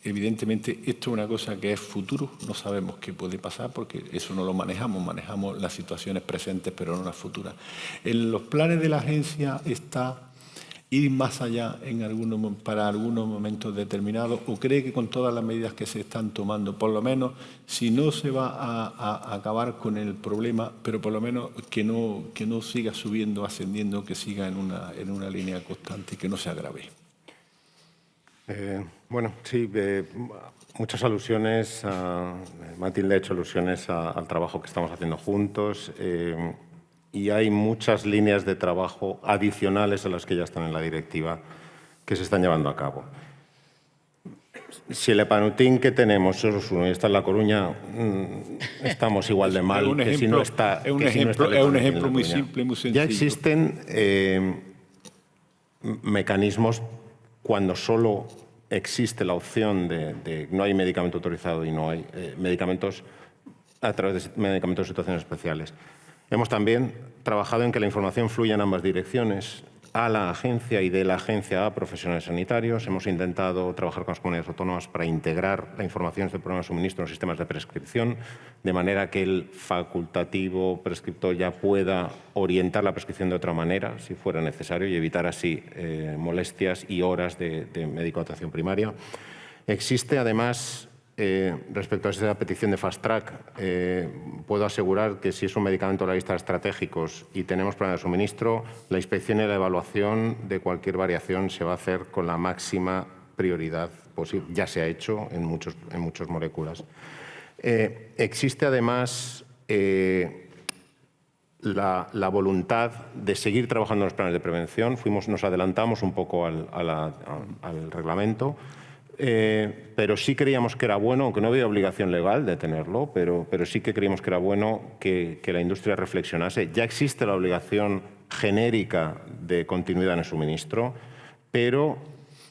Evidentemente, esto es una cosa que es futuro, no sabemos qué puede pasar porque eso no lo manejamos las situaciones presentes pero no las futuras. En los planes de la agencia está ir más allá para algunos momentos determinados o cree que con todas las medidas que se están tomando, por lo menos, si no se va a acabar con el problema, pero por lo menos que no siga subiendo, ascendiendo, que siga en una línea constante y que no se agrave. Bueno, sí, muchas alusiones, Matilde ha hecho alusiones al trabajo que estamos haciendo juntos y hay muchas líneas de trabajo adicionales a las que ya están en la directiva que se están llevando a cabo. Si el Epanutin que tenemos solo es uno y está en La Coruña, estamos igual de mal que si no está. Es un ejemplo muy simple, muy sencillo. Ya existen mecanismos cuando solo existe la opción de no hay medicamento autorizado y no hay medicamentos a través de medicamentos de situaciones especiales. Hemos también trabajado en que la información fluya en ambas direcciones, a la agencia y de la agencia a profesionales sanitarios. Hemos intentado trabajar con las comunidades autónomas para integrar la información del programa de suministro en los sistemas de prescripción, de manera que el facultativo prescriptor ya pueda orientar la prescripción de otra manera, si fuera necesario, y evitar así molestias y horas de médico de atención primaria. Existe, además, respecto a esa petición de Fast Track, puedo asegurar que si es un medicamento de la lista de estratégicos y tenemos problema de suministro, la inspección y la evaluación de cualquier variación se va a hacer con la máxima prioridad posible. Ya se ha hecho en muchas moléculas. Existe además la voluntad de seguir trabajando en los planes de prevención. Nos adelantamos un poco al reglamento. Pero sí creíamos que era bueno, aunque no había obligación legal de tenerlo, pero sí que creíamos que era bueno que la industria reflexionase. Ya existe la obligación genérica de continuidad en el suministro, pero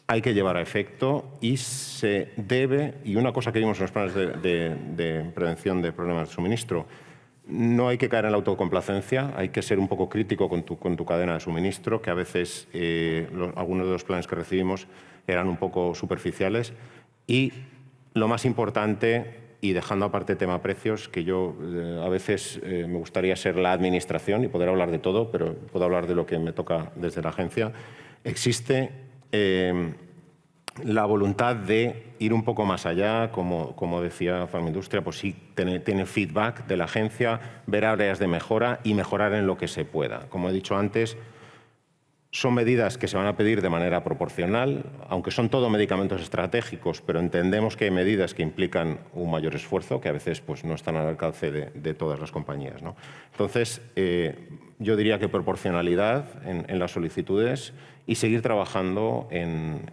hay que llevar a efecto y se debe, y una cosa que vimos en los planes de prevención de problemas de suministro, no hay que caer en la autocomplacencia, hay que ser un poco crítico con tu cadena de suministro, que a veces algunos de los planes que recibimos eran un poco superficiales. Y lo más importante, y dejando aparte el tema precios, que yo a veces me gustaría ser la administración y poder hablar de todo, pero puedo hablar de lo que me toca desde la agencia, existe la voluntad de ir un poco más allá, como decía Farmaindustria, pues sí, tiene feedback de la agencia, ver áreas de mejora y mejorar en lo que se pueda. Como he dicho antes, son medidas que se van a pedir de manera proporcional, aunque son todo medicamentos estratégicos, pero entendemos que hay medidas que implican un mayor esfuerzo, que a veces pues, no están al alcance de todas las compañías, ¿no? Entonces, yo diría que proporcionalidad en las solicitudes y seguir trabajando en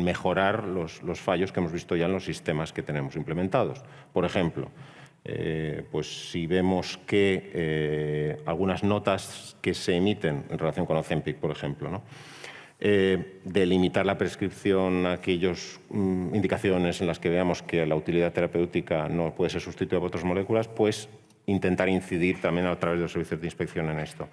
mejorar los fallos que hemos visto ya en los sistemas que tenemos implementados. Por ejemplo, pues si vemos que algunas notas que se emiten en relación con Ozempic, por ejemplo, ¿no? De limitar la prescripción a aquellas indicaciones en las que veamos que la utilidad terapéutica no puede ser sustituida por otras moléculas, pues intentar incidir también a través de los servicios de inspección en esto.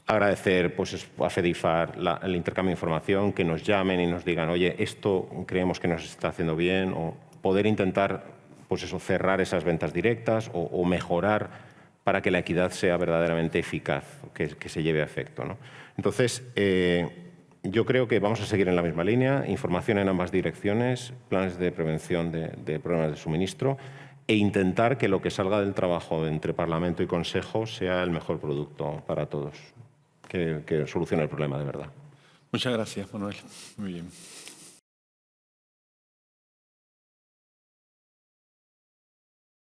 Agradecer pues, a FEDIFAR el intercambio de información, que nos llamen y nos digan, oye, esto creemos que nos está haciendo bien, o poder intentar pues eso, cerrar esas ventas directas o mejorar para que la equidad sea verdaderamente eficaz, que se lleve a efecto, ¿no? Entonces, yo creo que vamos a seguir en la misma línea, información en ambas direcciones, planes de prevención de problemas de suministro e intentar que lo que salga del trabajo entre Parlamento y Consejo sea el mejor producto para todos, que solucione el problema de verdad. Muchas gracias, Manuel. Muy bien.